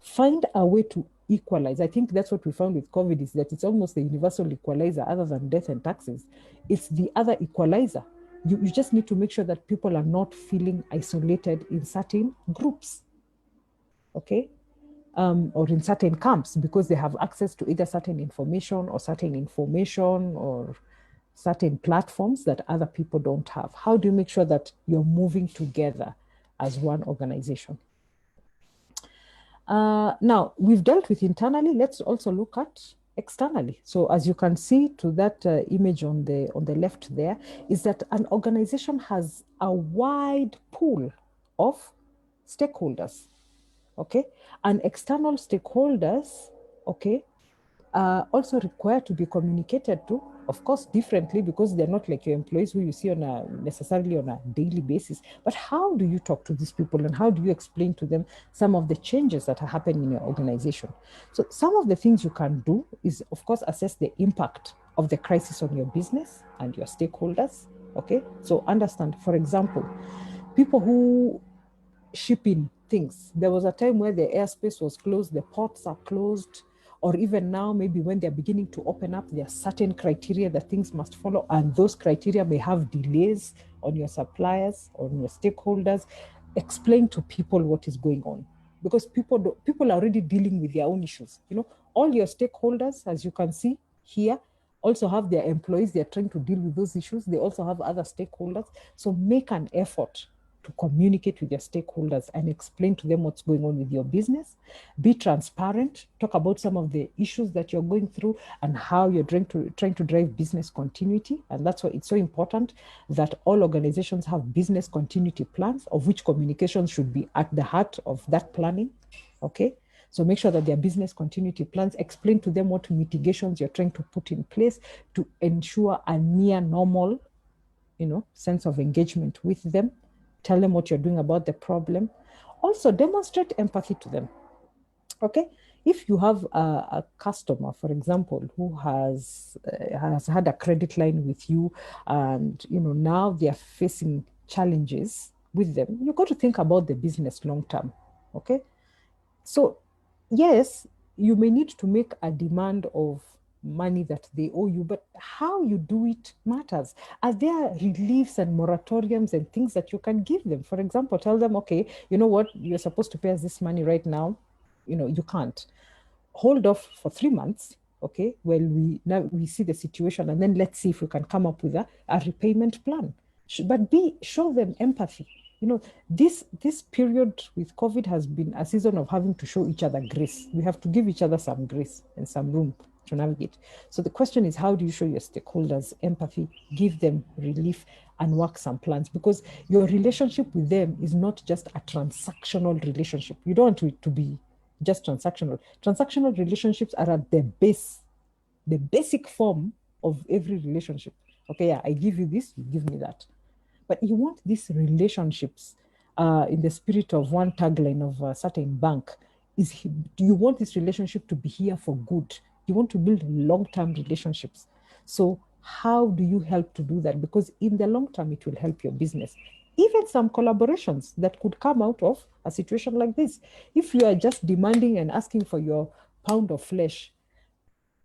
Find a way to equalize. I think that's what we found with COVID, is that it's almost the universal equalizer other than death and taxes. It's the other equalizer. You just need to make sure that people are not feeling isolated in certain groups, okay? Or in certain camps because they have access to either certain information or certain platforms that other people don't have. How do you make sure that you're moving together as one organization? Now, we've dealt with internally. Let's also look at externally. So as you can see to that image on the left there, is that an organization has a wide pool of stakeholders, okay? And external stakeholders, okay, also required to be communicated to, of course, differently because they're not like your employees who you see necessarily on a daily basis. But how do you talk to these people and how do you explain to them some of the changes that are happening in your organization? So some of the things you can do is, of course, assess the impact of the crisis on your business and your stakeholders, okay? So understand, for example, people who ship in things. There was a time where the airspace was closed, the ports are closed, or even now, maybe when they're beginning to open up, there are certain criteria that things must follow, and those criteria may have delays on your suppliers, on your stakeholders. Explain to people what is going on, because people are already dealing with their own issues. You know, all your stakeholders, as you can see here, also have their employees. They're trying to deal with those issues. They also have other stakeholders. So make an effort to communicate with your stakeholders and explain to them what's going on with your business. Be transparent, talk about some of the issues that you're going through and how you're trying to drive business continuity. And that's why it's so important that all organizations have business continuity plans, of which communication should be at the heart of that planning, okay? So make sure that their business continuity plans, explain to them what mitigations you're trying to put in place to ensure a near normal, you know, sense of engagement with them. Tell them what you're doing about the problem. Also, demonstrate empathy to them. Okay, if you have a customer, for example, who has had a credit line with you, and now they are facing challenges with them, you've got to think about the business long term. Okay, so yes, you may need to make a demand of money that they owe you, but how you do it matters. Are there reliefs and moratoriums and things that you can give them? For example, tell them, okay, you know what, you're supposed to pay us this money right now. You can't. Hold off for 3 months, okay, while we see the situation, and then let's see if we can come up with a repayment plan. But show them empathy. This period with COVID has been a season of having to show each other grace. We have to give each other some grace and some room to navigate. So the question is, how do you show your stakeholders empathy, give them relief, and work some plans? Because your relationship with them is not just a transactional relationship. You don't want it to be just transactional. Transactional relationships are at the basic form of every relationship. Okay, yeah, I give you this, you give me that. But you want these relationships in the spirit of one tagline of a certain bank is, do you want this relationship to be here for good? You want to build long-term relationships. So how do you help to do that? Because in the long term, it will help your business. Even some collaborations that could come out of a situation like this. If you are just demanding and asking for your pound of flesh,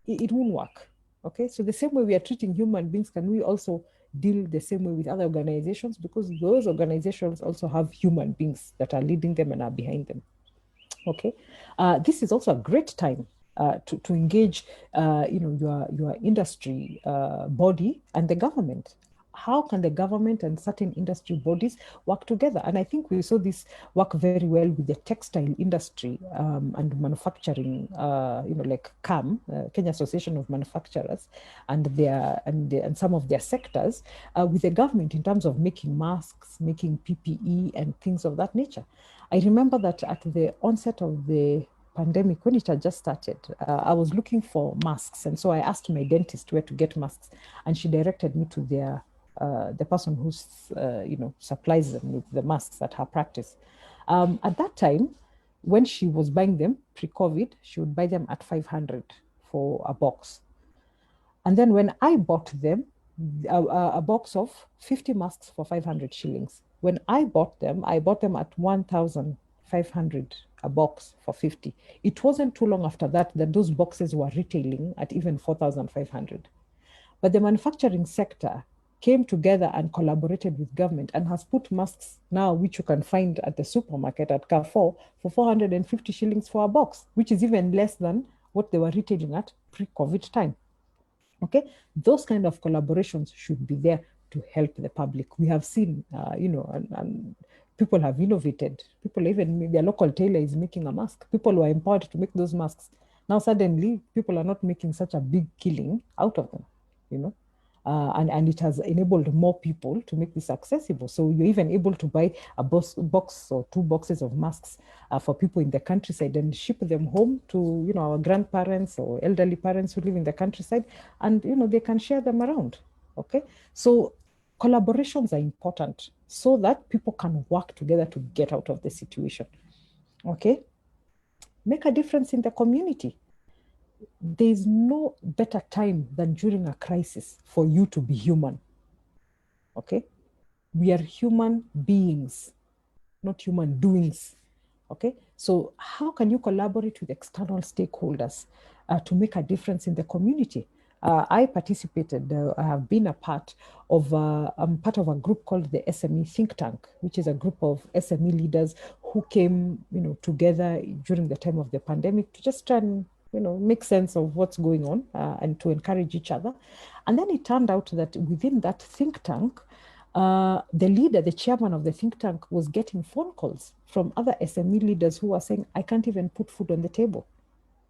it won't work. Okay, so the same way we are treating human beings, can we also deal the same way with other organizations? Because those organizations also have human beings that are leading them and are behind them. Okay, this is also a great time to engage, your industry body and the government. How can the government and certain industry bodies work together? And I think we saw this work very well with the textile industry and manufacturing, like CAM, Kenya Association of Manufacturers, and some of their sectors with the government in terms of making masks, making PPE, and things of that nature. I remember that at the onset of the pandemic, when it had just started, I was looking for masks, and so I asked my dentist where to get masks, and she directed me to the person who supplies them with the masks at her practice. At that time, when she was buying them pre-COVID, she would buy them at 500 for a box. And then when I bought them, a box of 50 masks for 500 shillings. When I bought them at 1,500 a box for 50. It wasn't too long after that those boxes were retailing at even 4,500. But the manufacturing sector came together and collaborated with government and has put masks now, which you can find at the supermarket at Carrefour for 450 shillings for a box, which is even less than what they were retailing at pre-COVID time. Okay, those kind of collaborations should be there to help the public. We have seen, and people have innovated. People, even their local tailor is making a mask. People were empowered to make those masks. Now suddenly, people are not making such a big killing out of them, and it has enabled more people to make this accessible. So you're even able to buy a box or 2 boxes of masks for people in the countryside and ship them home to, our grandparents or elderly parents who live in the countryside, and, they can share them around. Okay, so collaborations are important so that people can work together to get out of the situation. Okay, make a difference in the community. There's no better time than during a crisis for you to be human. Okay, we are human beings, not human doings. Okay, so how can you collaborate with external stakeholders to make a difference in the community? I participated, I have been I'm part of a group called the SME Think Tank, which is a group of SME leaders who came, together during the time of the pandemic to just try and, make sense of what's going on and to encourage each other. And then it turned out that within that think tank, the chairman of the think tank was getting phone calls from other SME leaders who were saying, I can't even put food on the table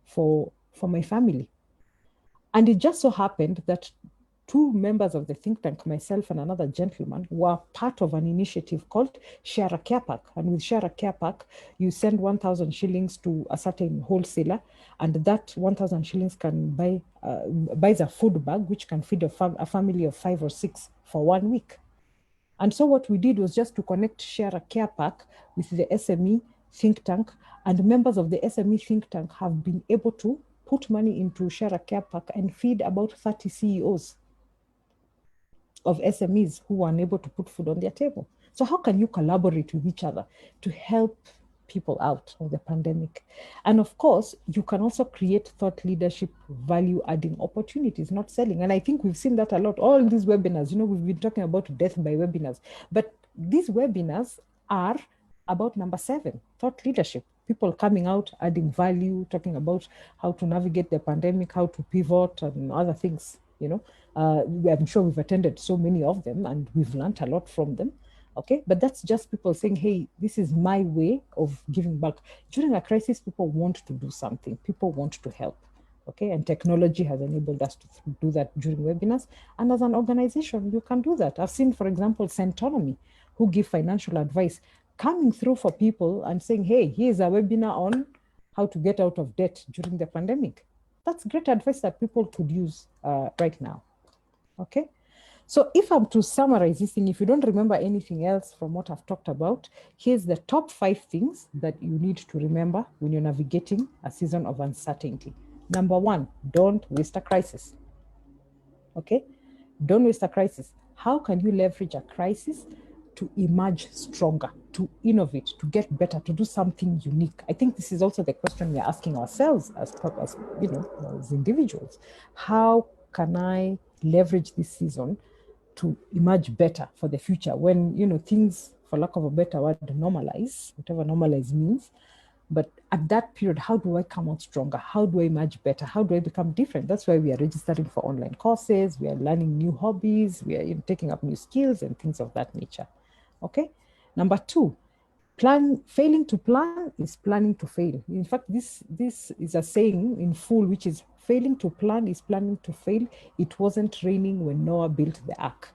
for my family. And it just so happened that 2 members of the think tank, myself and another gentleman, were part of an initiative called Share a Care Pack. And with Share a Care Pack, you send 1,000 shillings to a certain wholesaler, and that 1,000 shillings can buys a food bag, which can feed a family of 5 or 6 for 1 week. And so what we did was just to connect Share a Care Pack with the SME think tank, and members of the SME think tank have been able to put money into Share a Care Pack and feed about 30 CEOs of SMEs who were unable to put food on their table. So how can you collaborate with each other to help people out of the pandemic? And of course, you can also create thought leadership, value adding opportunities, not selling. And I think we've seen that a lot. All these webinars, we've been talking about death by webinars, but these webinars are about number 7, thought leadership. People coming out, adding value, talking about how to navigate the pandemic, how to pivot and other things, I'm sure we've attended so many of them and we've learned a lot from them. Okay, but that's just people saying, hey, this is my way of giving back. During a crisis, people want to do something. People want to help. Okay, and technology has enabled us to do that during webinars. And as an organization, you can do that. I've seen, for example, Centonomy, who give financial advice, coming through for people and saying, hey, here's a webinar on how to get out of debt during the pandemic. That's great advice that people could use right now. Okay. So if I'm to summarize this thing, if you don't remember anything else from what I've talked about, here's the top 5 things that you need to remember when you're navigating a season of uncertainty. Number 1, don't waste a crisis. Okay? Don't waste a crisis. How can you leverage a crisis to emerge stronger, to innovate, to get better, to do something unique? I think this is also the question we're asking ourselves as individuals. How can I leverage this season to emerge better for the future when, things, for lack of a better word, normalize, whatever normalize means. But at that period, how do I come out stronger? How do I emerge better? How do I become different? That's why we are registering for online courses. We are learning new hobbies. We are taking up new skills and things of that nature. Okay. Number 2, failing to plan is planning to fail. In fact, this is a saying in full, which is failing to plan is planning to fail. It wasn't raining when Noah built the ark.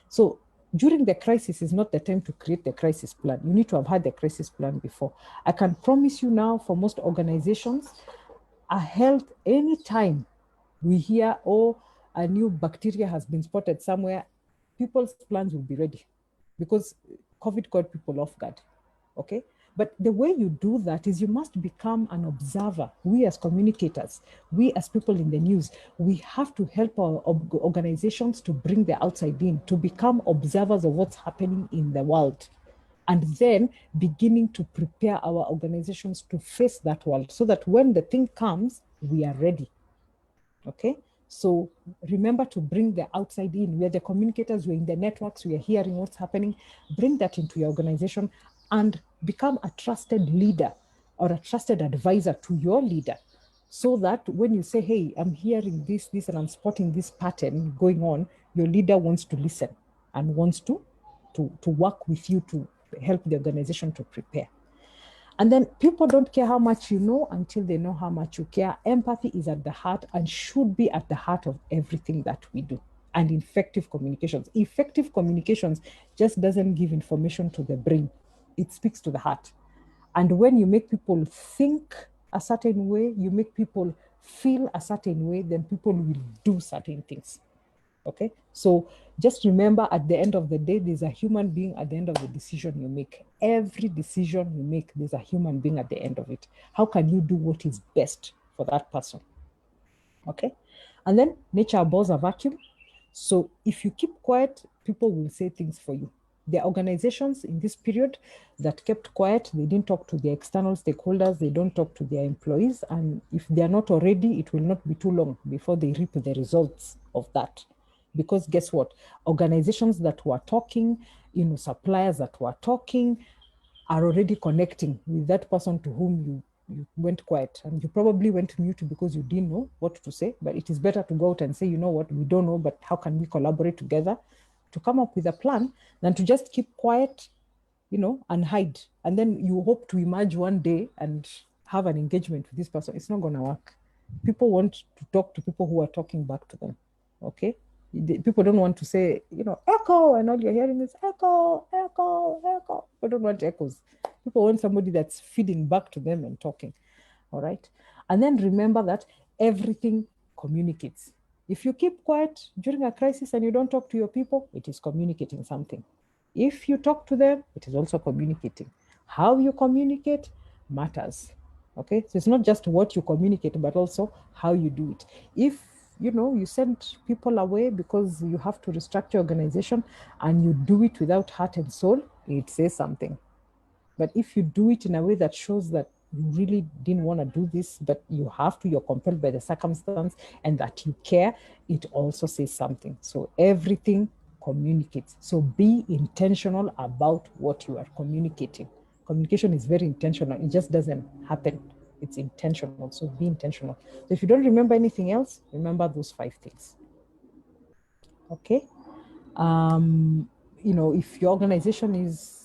So during the crisis is not the time to create the crisis plan. You need to have had the crisis plan before. I can promise you now, for most organizations, a health, anytime we hear, a new bacteria has been spotted somewhere, people's plans will be ready because COVID caught people off guard. Okay. But the way you do that is you must become an observer. We as communicators, we as people in the news, we have to help our organizations to bring the outside in, to become observers of what's happening in the world. And then beginning to prepare our organizations to face that world so that when the thing comes, we are ready. Okay. So remember to bring the outside in. We are the communicators, we're in the networks, we are hearing what's happening. Bring that into your organization and become a trusted leader or a trusted advisor to your leader, so that when you say, hey, I'm hearing this, and I'm spotting this pattern going on, your leader wants to listen and wants to work with you to help the organization to prepare. And then people don't care how much you know until they know how much you care. Empathy is at the heart and should be at the heart of everything that we do. And effective communications. Effective communications just doesn't give information to the brain. It speaks to the heart. And when you make people think a certain way, you make people feel a certain way, then people will do certain things. Okay, so just remember, at the end of the day, there's a human being at the end of the decision you make. Every decision you make, there's a human being at the end of it. How can you do what is best for that person? Okay, and then nature abhors a vacuum. So if you keep quiet, people will say things for you. There are organizations in this period that kept quiet. They didn't talk to their external stakeholders. They don't talk to their employees. And if they are not already, it will not be too long before they reap the results of that. Because guess what? Organizations that were talking, suppliers that were talking are already connecting with that person to whom you went quiet. And you probably went mute because you didn't know what to say. But it is better to go out and say, you know what, we don't know, but how can we collaborate together to come up with a plan than to just keep quiet, and hide. And then you hope to emerge one day and have an engagement with this person. It's not going to work. People want to talk to people who are talking back to them. Okay. People don't want to say, echo, and all you're hearing is echo, echo, echo. People don't want echoes. People want somebody that's feeding back to them and talking. All right. And then remember that everything communicates. If you keep quiet during a crisis and you don't talk to your people, it is communicating something. If you talk to them, it is also communicating. How you communicate matters. Okay, so it's not just what you communicate, but also how you do it. If you send people away because you have to restructure your organization and you do it without heart and soul, it says something. But if you do it in a way that shows that you really didn't want to do this, but you have to, you're compelled by the circumstance, and that you care, it also says something. So everything communicates. So be intentional about what you are communicating. Communication is very intentional. It just doesn't happen. It's intentional. So be intentional. So if you don't remember anything else, remember those 5 things. Okay. If your organization is,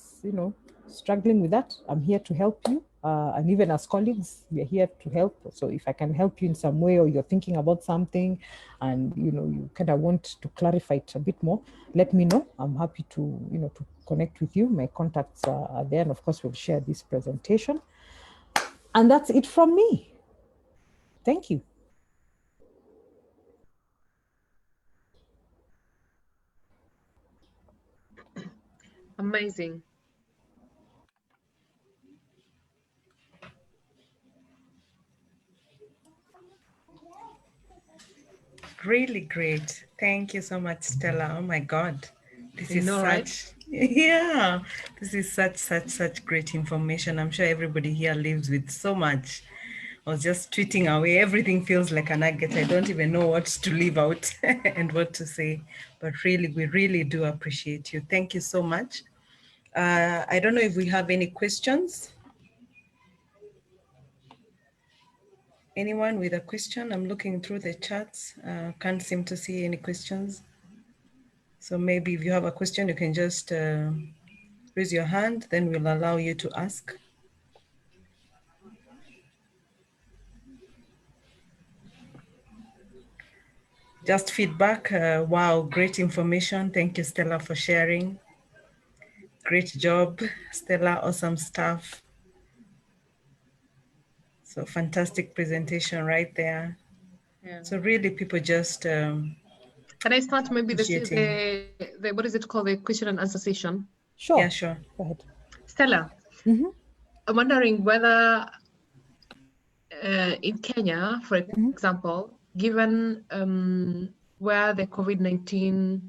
struggling with that, I'm here to help you. And even as colleagues, we're here to help. So if I can help you in some way, or you're thinking about something and, you kind of want to clarify it a bit more, let me know. I'm happy to, to connect with you. My contacts are there. And of course, we'll share this presentation. And that's it from me. Thank you. Amazing. Really great. Thank you so much, Stella. Oh my God. This is such, Right? yeah, this is such great information. I'm sure everybody here lives with so much. I was just tweeting away. Everything feels like a nugget. I don't even know what to leave out and what to say. But really, we really do appreciate you. Thank you so much. I don't know if we have any questions. Anyone with a question? I'm looking through the chats. Can't seem to see any questions. So maybe if you have a question, you can just raise your hand, then we'll allow you to ask. Just feedback. Wow, great information. Thank you, Stella, for sharing. Great job, Stella, awesome stuff. So fantastic presentation right there. Yeah. So really people just Can I start maybe appreciating. the what is it called, the question and answer session? Sure. Yeah, sure. Go ahead. Stella, I'm wondering whether in Kenya, for example, given where the COVID-19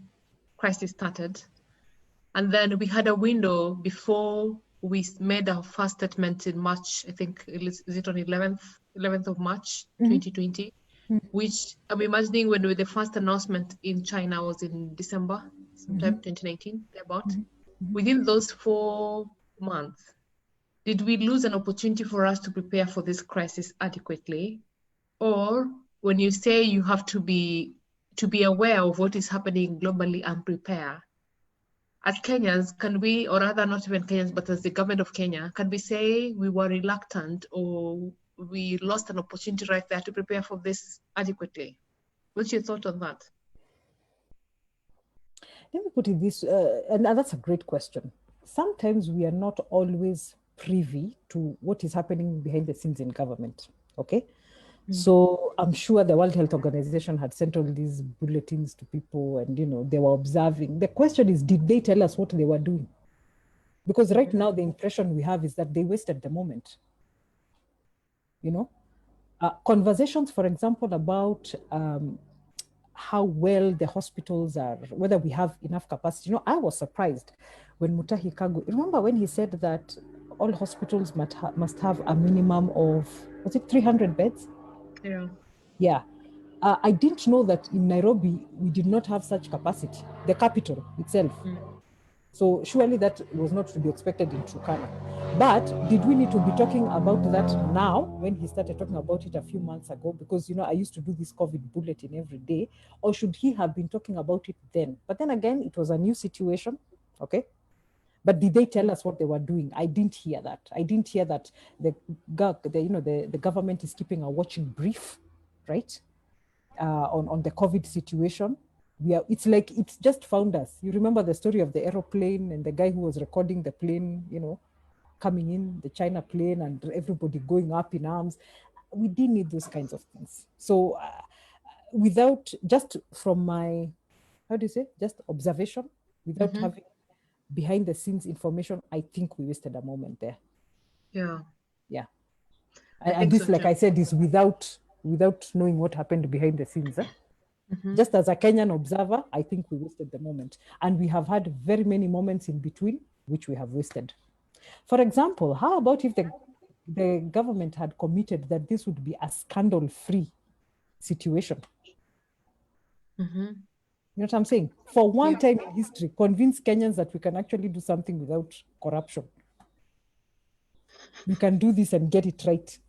crisis started, and then we had a window before we made our first statement in March, I think, is it on 11th of March, 2020, which I'm imagining when the first announcement in China was in December, sometime 2019, about. Within those 4 months, did we lose an opportunity for us to prepare for this crisis adequately? Or when you say you have to be aware of what is happening globally and prepare, as Kenyans, can we, or rather not even Kenyans, but as the government of Kenya, can we say we were reluctant or we lost an opportunity right there to prepare for this adequately? What's your thought on that? Let me put it this, and that's a great question. Sometimes we are not always privy to what is happening behind the scenes in government, okay? So I'm sure the World Health Organization had sent all these bulletins to people and, they were observing. The question is, did they tell us what they were doing? Because right now the impression we have is that they wasted the moment, conversations, for example, about how well the hospitals are, whether we have enough capacity. I was surprised when Mutahi Kagwe, remember when he said that all hospitals must have a minimum of, was it 300 beds? Yeah. Yeah. I didn't know that in Nairobi, we did not have such capacity, the capital itself. So surely that was not to be expected in Turkana. But did we need to be talking about that now when he started talking about it a few months ago? Because, I used to do this COVID bulletin every day. Or should he have been talking about it then? But then again, it was a new situation, okay? But did they tell us what they were doing? I didn't hear that. I didn't hear that the government is keeping a watching brief, right? On the COVID situation. It's like it's just found us. You remember the story of the aeroplane and the guy who was recording the plane, coming in, the China plane, and everybody going up in arms. We didn't need those kinds of things. So without, just from my, just observation, without having behind the scenes information, I think we wasted a moment there. Yeah. Yeah. I And think this, so like too. I said, is without knowing what happened behind the scenes. Just as a Kenyan observer, I think we wasted the moment. And we have had very many moments in between, which we have wasted. For example, how about if the government had committed that this would be a scandal-free situation? You know what I'm saying? For one time in history, convince Kenyans that we can actually do something without corruption. We can do this and get it right.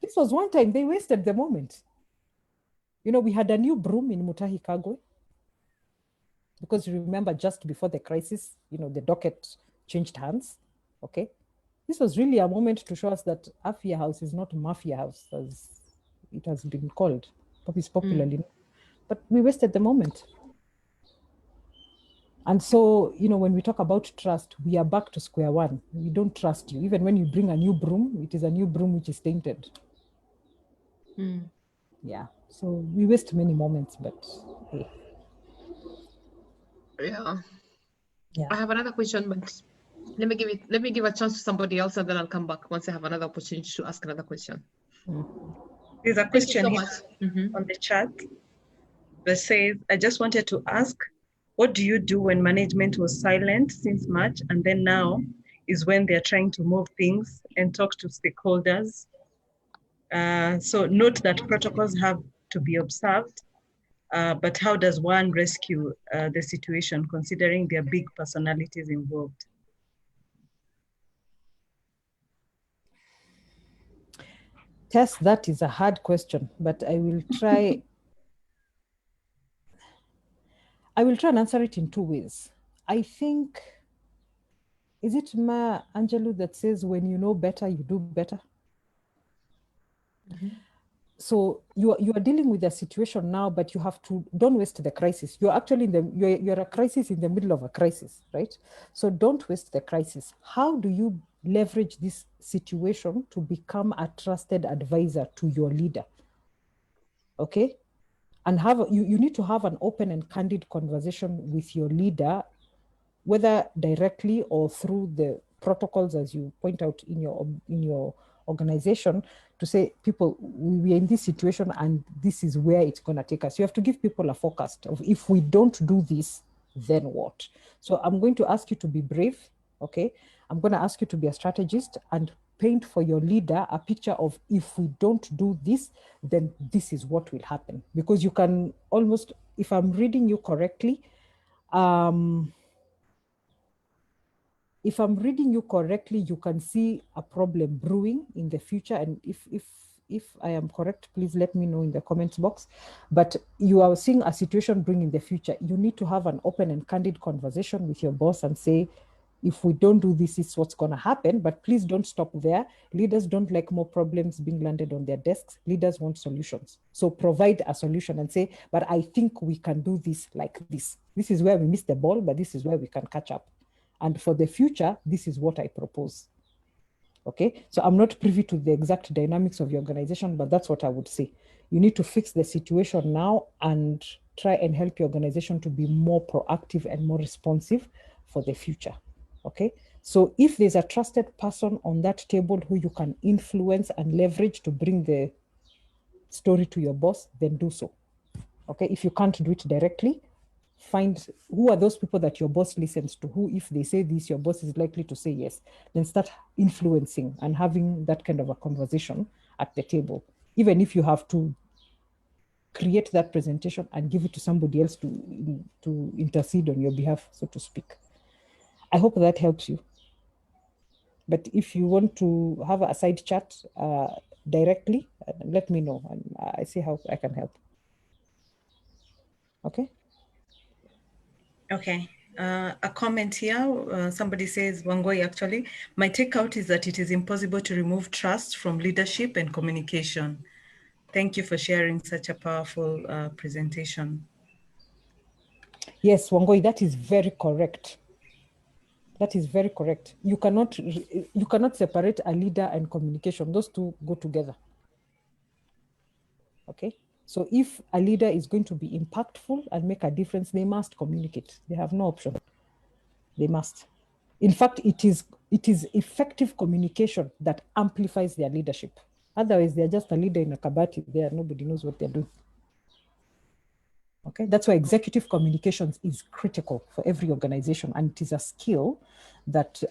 This was one time they wasted the moment. You know, we had a new broom in Mutahi Kagwe, because you remember just before the crisis, you know, the docket changed hands, okay? This was really a moment to show us that Afia House is not Mafia House, as it has been called, popularly. But we wasted the moment. And so, you know, when we talk about trust, we are back to square one. We don't trust you. Even when you bring a new broom, it is a new broom which is tainted. Yeah, so we waste many moments, but hey. Yeah. Yeah. I have another question, but let me give a chance to somebody else, and then I'll come back once I have another opportunity to ask another question. There's a Thank you question so here much. on the chat that says, I just wanted to ask, what do you do when management was silent since March, and then now is when they're trying to move things and talk to stakeholders? So note that protocols have to be observed, but how does one rescue the situation considering there are big personalities involved? Tess, that is a hard question, but I will try. I will try and answer it in two ways. I think, is it Maya Angelou that says, when you know better, you do better? So you are dealing with a situation now, but you have to, don't waste the crisis. You're actually you're a crisis in the middle of a crisis, right? So don't waste the crisis. How do you leverage this situation to become a trusted advisor to your leader? Okay? And you need to have an open and candid conversation with your leader, whether directly or through the protocols, as you point out in your organization, to say, people, we are in this situation and this is where it's going to take us. You have to give people a forecast of, if we don't do this, then what? So I'm going to ask you to be brave, okay? I'm going to ask you to be a strategist and paint for your leader a picture of, if we don't do this, then this is what will happen. Because you can almost, if I'm reading you correctly, if I'm reading you correctly, you can see a problem brewing in the future. And if I am correct, please let me know in the comments box. But you are seeing a situation brewing in the future. You need to have an open and candid conversation with your boss and say, if we don't do this, it's what's going to happen. But please don't stop there. Leaders don't like more problems being landed on their desks. Leaders want solutions. So provide a solution and say, but I think we can do this like this. This is where we missed the ball, but this is where we can catch up. And for the future, this is what I propose. Okay, so I'm not privy to the exact dynamics of your organization, but that's what I would say. You need to fix the situation now and try and help your organization to be more proactive and more responsive for the future. Okay, so if there's a trusted person on that table who you can influence and leverage to bring the story to your boss, then do so. Okay, if you can't do it directly, find who are those people that your boss listens to, who, if they say this, your boss is likely to say yes. Then start influencing and having that kind of a conversation at the table, even if you have to create that presentation and give it to somebody else to intercede on your behalf, so to speak. I hope that helps you. But if you want to have a side chat directly, let me know and I see how I can help. Okay. Okay, a comment here. Somebody says, Wangoi, actually, my takeout is that it is impossible to remove trust from leadership and communication. Thank you for sharing such a powerful presentation. Yes, Wangoi, that is very correct. That is very correct. You cannot separate a leader and communication. Those two go together. Okay. So if a leader is going to be impactful and make a difference, they must communicate. They have no option. They must. In fact, it is effective communication that amplifies their leadership. Otherwise, they're just a leader in a kabati there. Nobody knows what they're doing. Okay, that's why executive communications is critical for every organization, and it is a skill that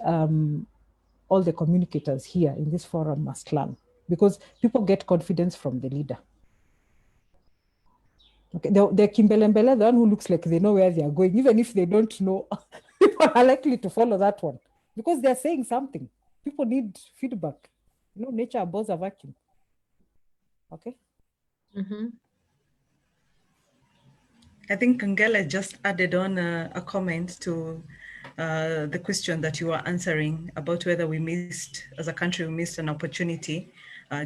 all the communicators here in this forum must learn, because people get confidence from the leader. Okay, the Kimbelembele, the one who looks like they know where they are going, even if they don't know, people are likely to follow that one because they're saying something. People need feedback. You know, nature abhors a vacuum. Okay. Mm-hmm. I think Kangela just added on a comment to the question that you were answering about whether we missed, as a country, we missed an opportunity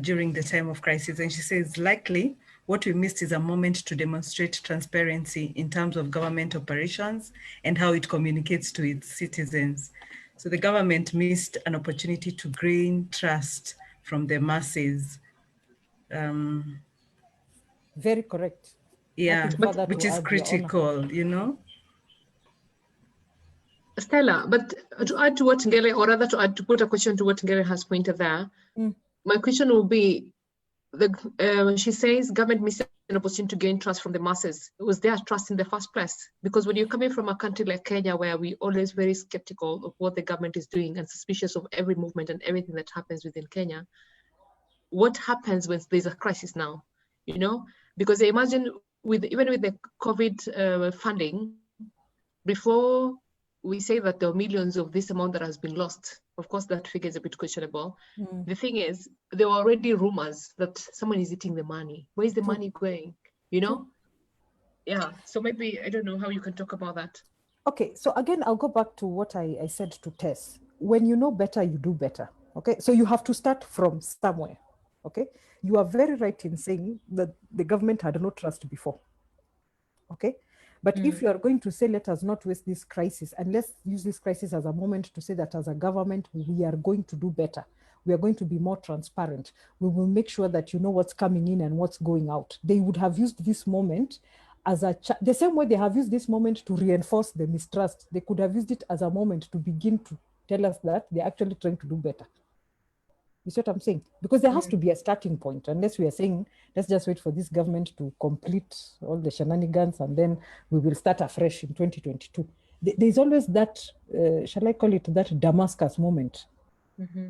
during the time of crisis. And she says, likely what we missed is a moment to demonstrate transparency in terms of government operations and how it communicates to its citizens. So the government missed an opportunity to gain trust from the masses. Very correct. Yeah, But, which is critical, you know. Stella, but to add to what Ngele, or rather to put a question to what Ngele has pointed there, my question will be, she says government missed an opportunity to gain trust from the masses. Was there trust in the first place? Because when you're coming from a country like Kenya, where we always very skeptical of what the government is doing and suspicious of every movement and everything that happens within Kenya, what happens when there's a crisis now? You know, because I imagine even with the COVID funding, before we say that there are millions of this amount that has been lost, of course that figure is a bit questionable. The thing is, there were already rumors that someone is eating the money. Where is the money going? You know? Yeah, so maybe, I don't know how you can talk about that. Okay, so again, I'll go back to what I said to Tess. When you know better, you do better. Okay, so you have to start from somewhere. Okay, you are very right in saying that the government had no trust before. Okay, but if you are going to say, let us not waste this crisis, and let's use this crisis as a moment to say that as a government, we are going to do better. We are going to be more transparent. We will make sure that you know what's coming in and what's going out. They would have used this moment as the same way they have used this moment to reinforce the mistrust. They could have used it as a moment to begin to tell us that they're actually trying to do better. You see what I'm saying? Because there has to be a starting point, unless we are saying, let's just wait for this government to complete all the shenanigans and then we will start afresh in 2022. There's always that, shall I call it that Damascus moment,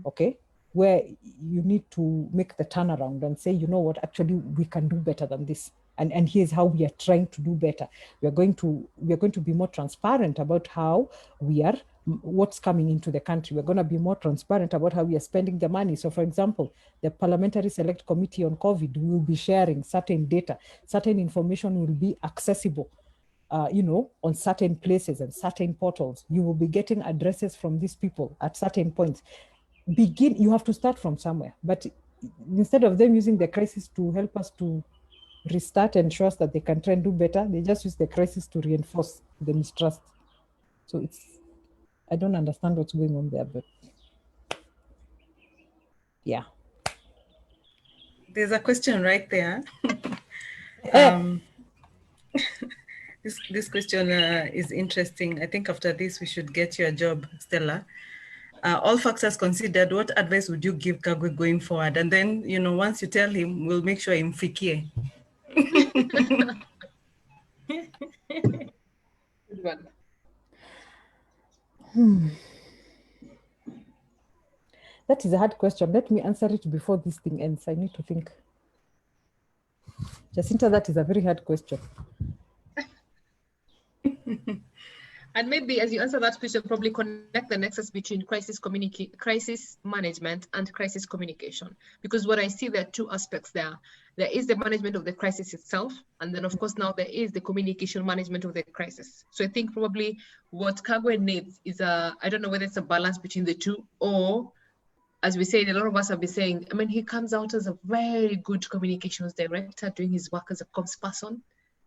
okay? Where you need to make the turnaround and say, you know what, actually we can do better than this. And here's how we are trying to do better. We are going to be more transparent about how we are, what's coming into the country. We're going to be more transparent about how we are spending the money. So for example, the Parliamentary Select Committee on COVID will be sharing certain data, certain information will be accessible, you know, on certain places and certain portals. You will be getting addresses from these people at certain points. You have to start from somewhere, but instead of them using the crisis to help us to restart and show us that they can try and do better, they just use the crisis to reinforce the mistrust. So I don't understand what's going on there, but yeah. There's a question right there. This question is interesting. I think after this, we should get you a job, Stella. All factors considered, what advice would you give Kagwe going forward? And then, you know, once you tell him, we'll make sure imfikie. Good one. That is a hard question. Let me answer it before this thing ends. I need to think. Jacinta, that is a very hard question. And maybe as you answer that question, probably connect the nexus between crisis management and crisis communication. Because what I see, there are two aspects there. There is the management of the crisis itself. And then of course, now there is the communication management of the crisis. So I think probably what Kagwe needs is I don't know whether it's a balance between the two, or as we said, a lot of us have been saying, I mean, he comes out as a very good communications director doing his work as a comms person,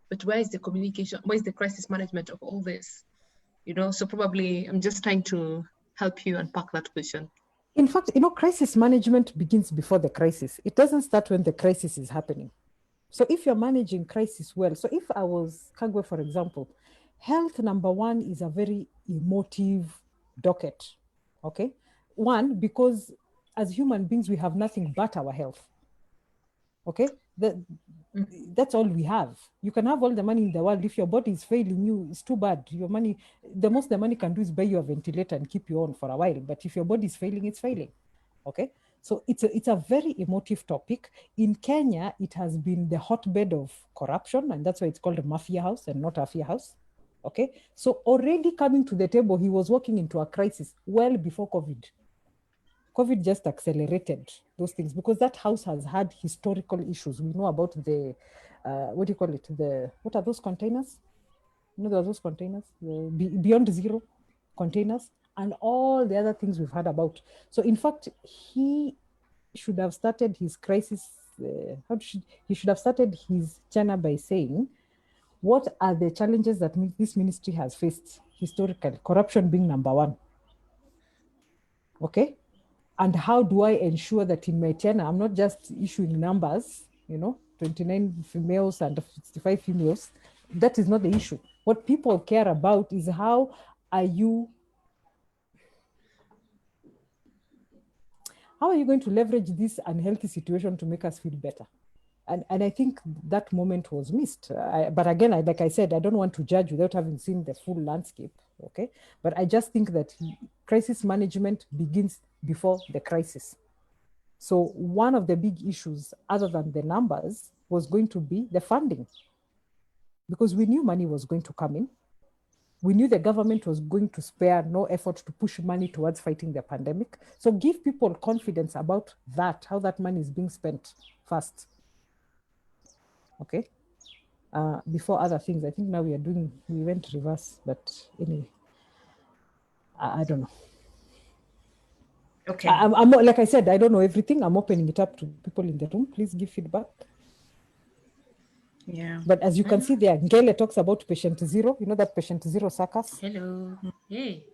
but where is the communication? Where is the crisis management of all this? You know, so probably I'm just trying to help you unpack that question. In fact, you know, crisis management begins before the crisis. It doesn't start when the crisis is happening. So if you're managing crisis well, so if I was Kagwe, for example, Health, number one, is a very emotive docket. Okay. One, because as human beings, we have nothing but our health. Okay. That's all we have. You can have all the money in the world. If your body is failing you, it's too bad. Your money, the most the money can do is buy you a ventilator and keep you on for a while. But if your body is failing, it's failing. Okay. So it's a very emotive topic. In Kenya, it has been the hotbed of corruption, and that's why it's called a mafia house and not Afia house. Okay. So already coming to the table, he was walking into a crisis well before COVID. COVID just accelerated those things because that house has had historical issues. We know about the, what do you call it? What are those containers? You know, there are those containers, the Beyond Zero containers, and all the other things we've heard about. So in fact, he should have started his crisis, he should have started his channel by saying, what are the challenges that this ministry has faced historically? Corruption being number one. Okay. And how do I ensure that in my tenure, I'm not just issuing numbers, 29 females and 65 females. That is not the issue. What people care about is how are you going to leverage this unhealthy situation to make us feel better? And I think that moment was missed. But again, like I said, I don't want to judge without having seen the full landscape, okay? But I just think that crisis management begins before the crisis. So one of the big issues, other than the numbers, was going to be the funding. Because we knew money was going to come in. We knew the government was going to spare no effort to push money towards fighting the pandemic. So give people confidence about that, how that money is being spent first. Okay, before other things. I think now we went reverse, but anyway, I don't know. Okay. I'm like I said, I don't know everything. I'm opening it up to people in the room. Please give feedback. Yeah. But as you can see there, Ngele talks about patient zero. You know that patient zero circus? Hello. Hey.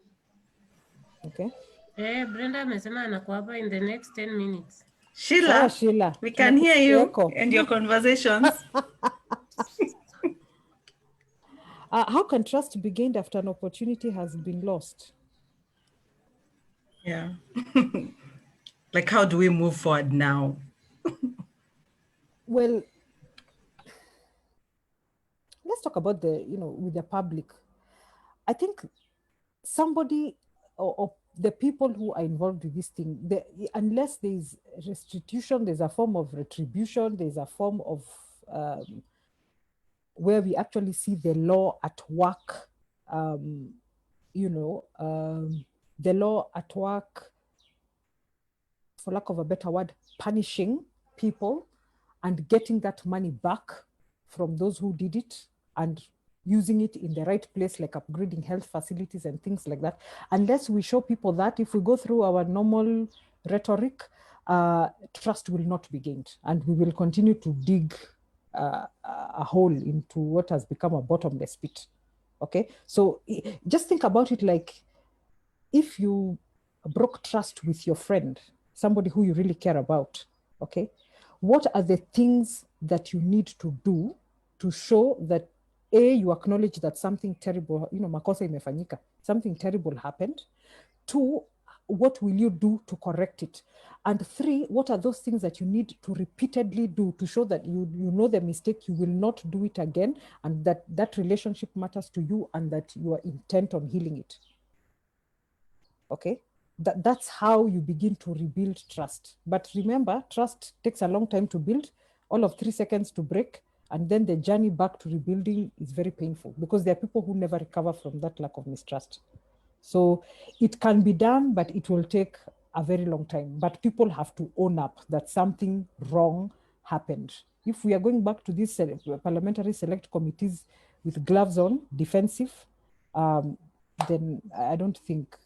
Okay. Brenda amesema anakuwa hapa in the next 10 minutes. Sheila, Sheila, we can hear you echo. and your conversations. How can trust be gained after an opportunity has been lost? Yeah. Like, how do we move forward now? Well, let's talk about with the public. I think somebody or the people who are involved with this thing, unless there's restitution, there's a form of retribution, there's a form of where we actually see the law at work, the law at work, for lack of a better word, punishing people and getting that money back from those who did it and using it in the right place, like upgrading health facilities and things like that. Unless we show people that, if we go through our normal rhetoric, trust will not be gained. And we will continue to dig a hole into what has become a bottomless pit. Okay, so just think about it like if you broke trust with your friend, somebody who you really care about, okay, what are the things that you need to do to show that A, you acknowledge that something terrible, makosa imefanyika, something terrible happened. 2, what will you do to correct it? And 3, what are those things that you need to repeatedly do to show that you know the mistake, you will not do it again, and that relationship matters to you and that you are intent on healing it? Okay, that's how you begin to rebuild trust. But remember, trust takes a long time to build, all of 3 seconds to break. And then the journey back to rebuilding is very painful because there are people who never recover from that lack of mistrust. So it can be done, but it will take a very long time. But people have to own up that something wrong happened. If we are going back to these parliamentary select committees with gloves on, defensive, then I don't think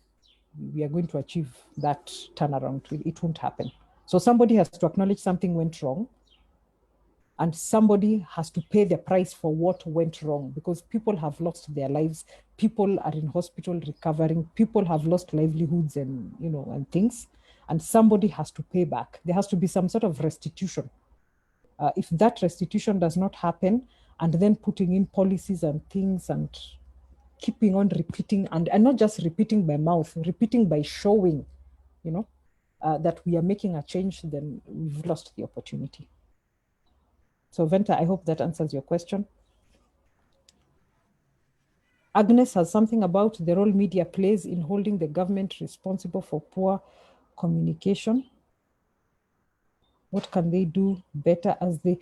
we are going to achieve that turnaround. It won't happen. So somebody has to acknowledge something went wrong, and somebody has to pay the price for what went wrong, because people have lost their lives. People are in hospital recovering. People have lost livelihoods and things, and somebody has to pay back. There has to be some sort of restitution. If that restitution does not happen, and then putting in policies and things and keeping on repeating, and not just repeating by mouth, repeating by showing, that we are making a change, then we've lost the opportunity. So Venta, I hope that answers your question. Agnes has something about the role media plays in holding the government responsible for poor communication. What can they do better as they...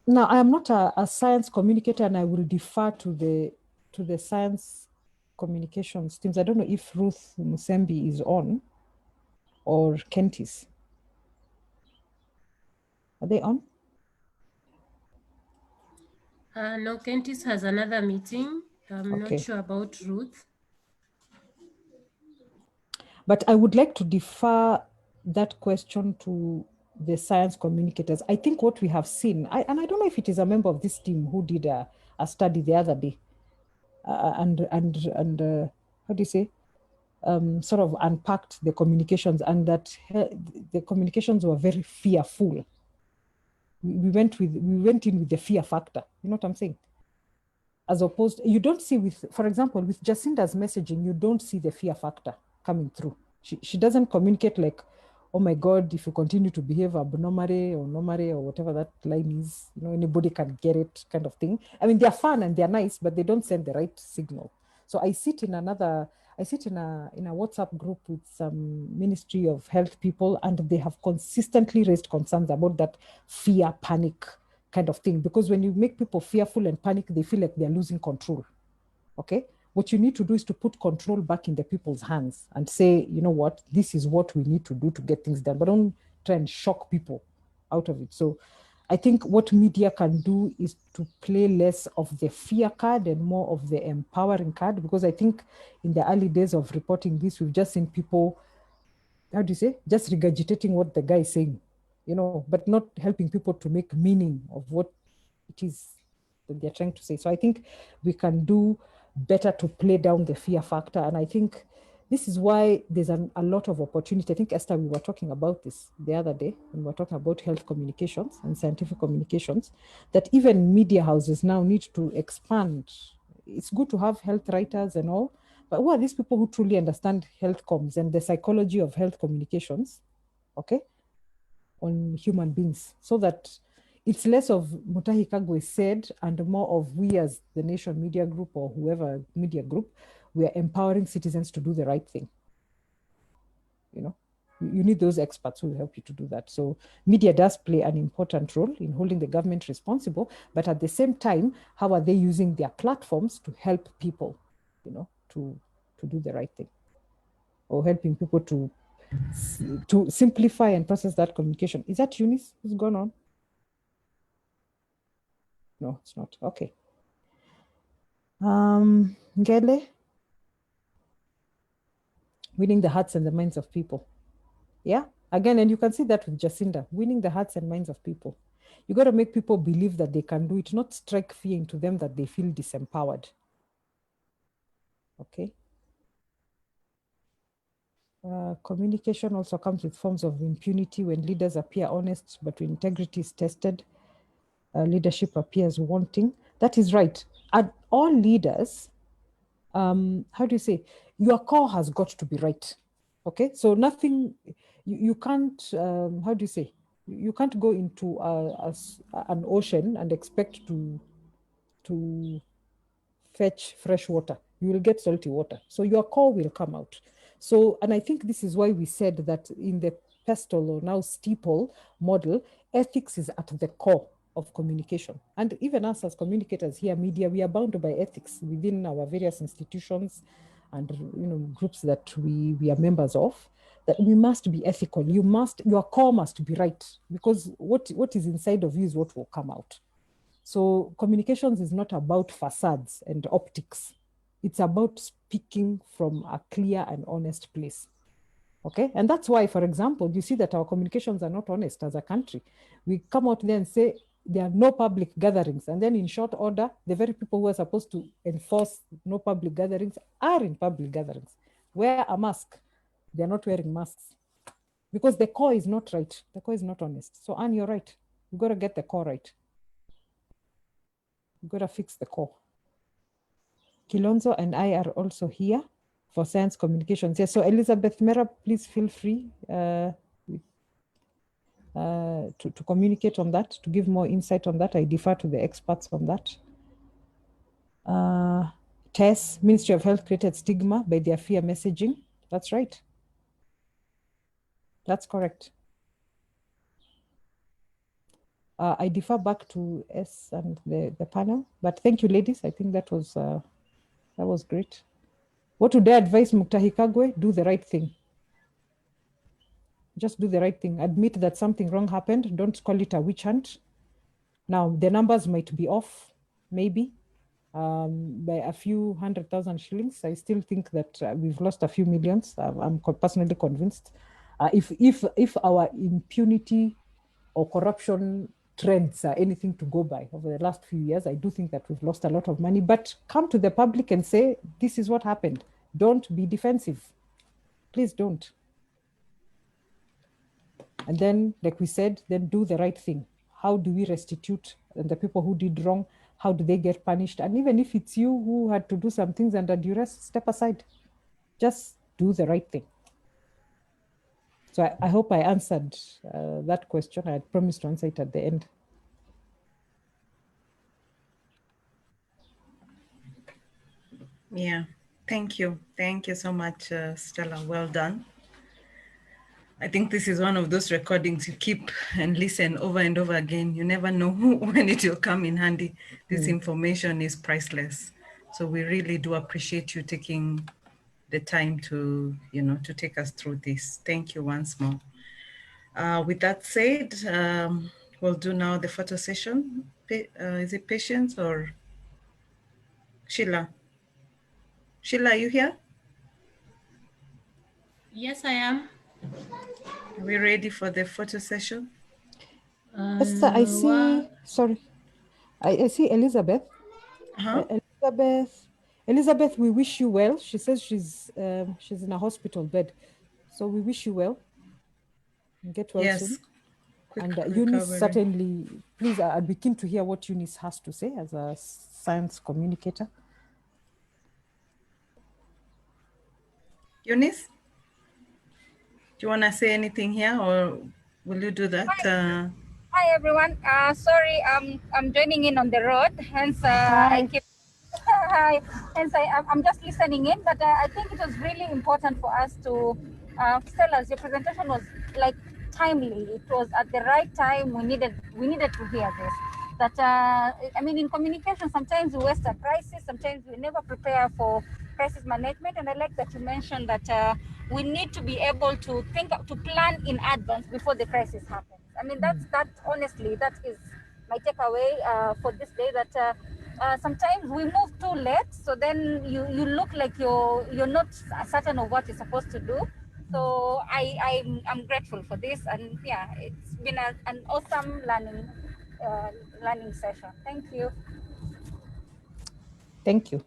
Now, I am not a science communicator, and I will defer to the science communications teams. I don't know if Ruth Musembi is on or Kentis. Are they on? No, Kentis has another meeting. I'm Okay. not sure about Ruth. But I would like to defer that question to the science communicators. I think what we have seen, and I don't know if it is a member of this team who did a study the other day, and how do you say, sort of unpacked the communications, and that the communications were very fearful. We went in with the fear factor. You know what I'm saying? As opposed, you don't see with, for example, with Jacinda's messaging, you don't see the fear factor coming through. She doesn't communicate like, oh my God, if you continue to behave abnormally or normally or whatever that line is, anybody can get it, kind of thing. I mean, they're fun and they're nice, but they don't send the right signal. So I sit in a WhatsApp group with some Ministry of Health people, and they have consistently raised concerns about that fear, panic kind of thing. Because when you make people fearful and panic, they feel like they're losing control. Okay? What you need to do is to put control back in the people's hands and say, you know what, this is what we need to do to get things done, but don't try and shock people out of it. So I think what media can do is to play less of the fear card and more of the empowering card, because I think in the early days of reporting this, we've just seen people, how do you say, just regurgitating what the guy is saying, but not helping people to make meaning of what it is that they're trying to say. So I think we can do better to play down the fear factor. And I think this is why there's a lot of opportunity. I think, Esther, we were talking about this the other day when we were talking about health communications and scientific communications, that even media houses now need to expand. It's good to have health writers and all, but who are these people who truly understand health comms and the psychology of health communications, okay, on human beings, so that it's less of Mutahi Kagwe said and more of we as the Nation Media Group or whoever media group, we are empowering citizens to do the right thing. You need those experts who will help you to do that. So media does play an important role in holding the government responsible, but at the same time, how are they using their platforms to help people, to do the right thing, or helping people to simplify and process that communication. Is that Eunice who's gone on? No, it's not. Okay. Ngele, winning the hearts and the minds of people. Yeah, again, and you can see that with Jacinda, winning the hearts and minds of people. You got to make people believe that they can do it, not strike fear into them that they feel disempowered. Okay. Communication also comes with forms of impunity when leaders appear honest, but when integrity is tested, leadership appears wanting. That is right. And all leaders, how do you say, your core has got to be right. Okay, so nothing, you can't, how do you say, you can't go into an ocean and expect to fetch fresh water. You will get salty water. So your core will come out. So, and I think this is why we said that in the pestle or now steeple model, ethics is at the core of communication. And even us as communicators here, media, we are bound by ethics within our various institutions and groups that we are members of, that we must be ethical. Your core must be right, because what is inside of you is what will come out. So communications is not about facades and optics. It's about speaking from a clear and honest place. Okay, and that's why, for example, you see that our communications are not honest as a country. We come out there and say there are no public gatherings, and then in short order, the very people who are supposed to enforce no public gatherings are in public gatherings. Wear a mask. They're not wearing masks because the core is not right. The core is not honest. So, Anne, you're right. You got to get the core right. You got to fix the core. Kilonzo and I are also here for science communications. Yes, so Elizabeth Merab, please feel free to communicate on that, to give more insight on that. I defer to the experts on that. Tess, Ministry of Health created stigma by their fear messaging. That's right. That's correct. I defer back to S and the panel, but thank you, ladies. I think that was great. What would I advise Muktahi Kagwe? Do the right thing. Just do the right thing. Admit that something wrong happened. Don't call it a witch hunt. Now, the numbers might be off, maybe, by a few 100,000 shillings. I still think that we've lost a few millions. I'm personally convinced. If our impunity or corruption trends are anything to go by over the last few years, I do think that we've lost a lot of money. But come to the public and say, this is what happened. Don't be defensive. Please don't. And then, like we said, then do the right thing. How do we restitute? And the people who did wrong, how do they get punished? And even if it's you who had to do some things under duress, step aside. Just do the right thing. So I hope I answered that question. I had promised to answer it at the end. Yeah, thank you. Thank you so much, Stella. Well done. I think this is one of those recordings you keep and listen over and over again. You never know when it will come in handy. This information is priceless. So we really do appreciate you taking the time to, to take us through this. Thank you once more. With that said, we'll do now the photo session. Is it Patience or Sheila? Sheila, are you here? Yes, I am. Are we ready for the photo session? Esther, I see, sorry. I see Elizabeth. Elizabeth, we wish you well. She says she's in a hospital bed. So we wish you well. Get well soon. And Eunice, certainly, please, I'd be keen to hear what Eunice has to say as a science communicator. Eunice, do you want to say anything here, or will you do that? Hi everyone. Sorry, I'm joining in on the road. Hence, I keep. Hi. Hence, I'm just listening in. But I think it was really important for us to tell us your presentation was like timely. It was at the right time. We needed to hear this. That I mean, in communication, sometimes we waste a crisis. Sometimes we never prepare for crisis management. And I like that you mentioned that we need to be able to plan in advance before the crisis happens. I mean, that honestly, that is my takeaway for this day. That sometimes we move too late, so then you look like you're not certain of what you're supposed to do. So I'm grateful for this, and yeah, it's been an awesome learning session. Thank you. Thank you.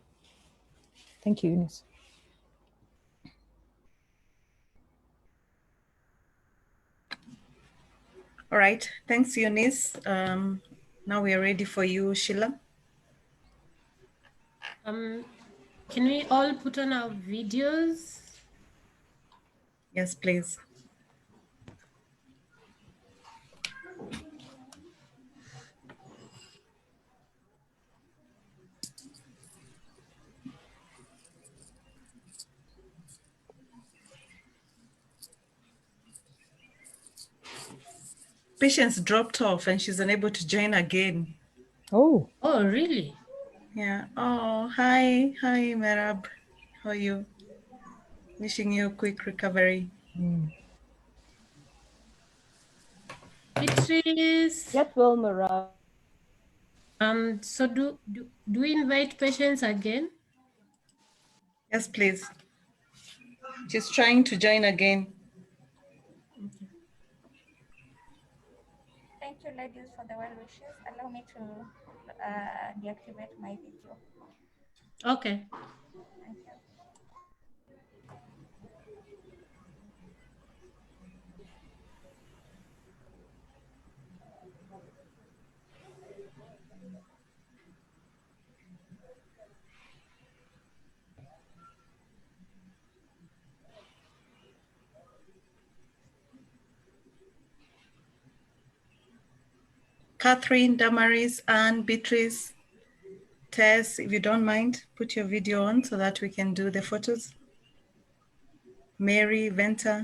Thank you, Eunice. All right, thanks, Eunice. Now we are ready for you, Sheila. Can we all put on our videos? Yes, please. Patience dropped off and she's unable to join again. Oh. Oh, really? Yeah. Oh, hi. Hi, Merab. How are you? Wishing you a quick recovery. Beatrice. Get well, Merab. So do we invite Patience again? Yes, please. She's trying to join again. Okay. Thank you, ladies, for the well wishes. Allow me to deactivate my video. Okay. Thank you. Catherine, Damaris, Anne, Beatrice, Tess, if you don't mind, put your video on so that we can do the photos. Mary, Venta.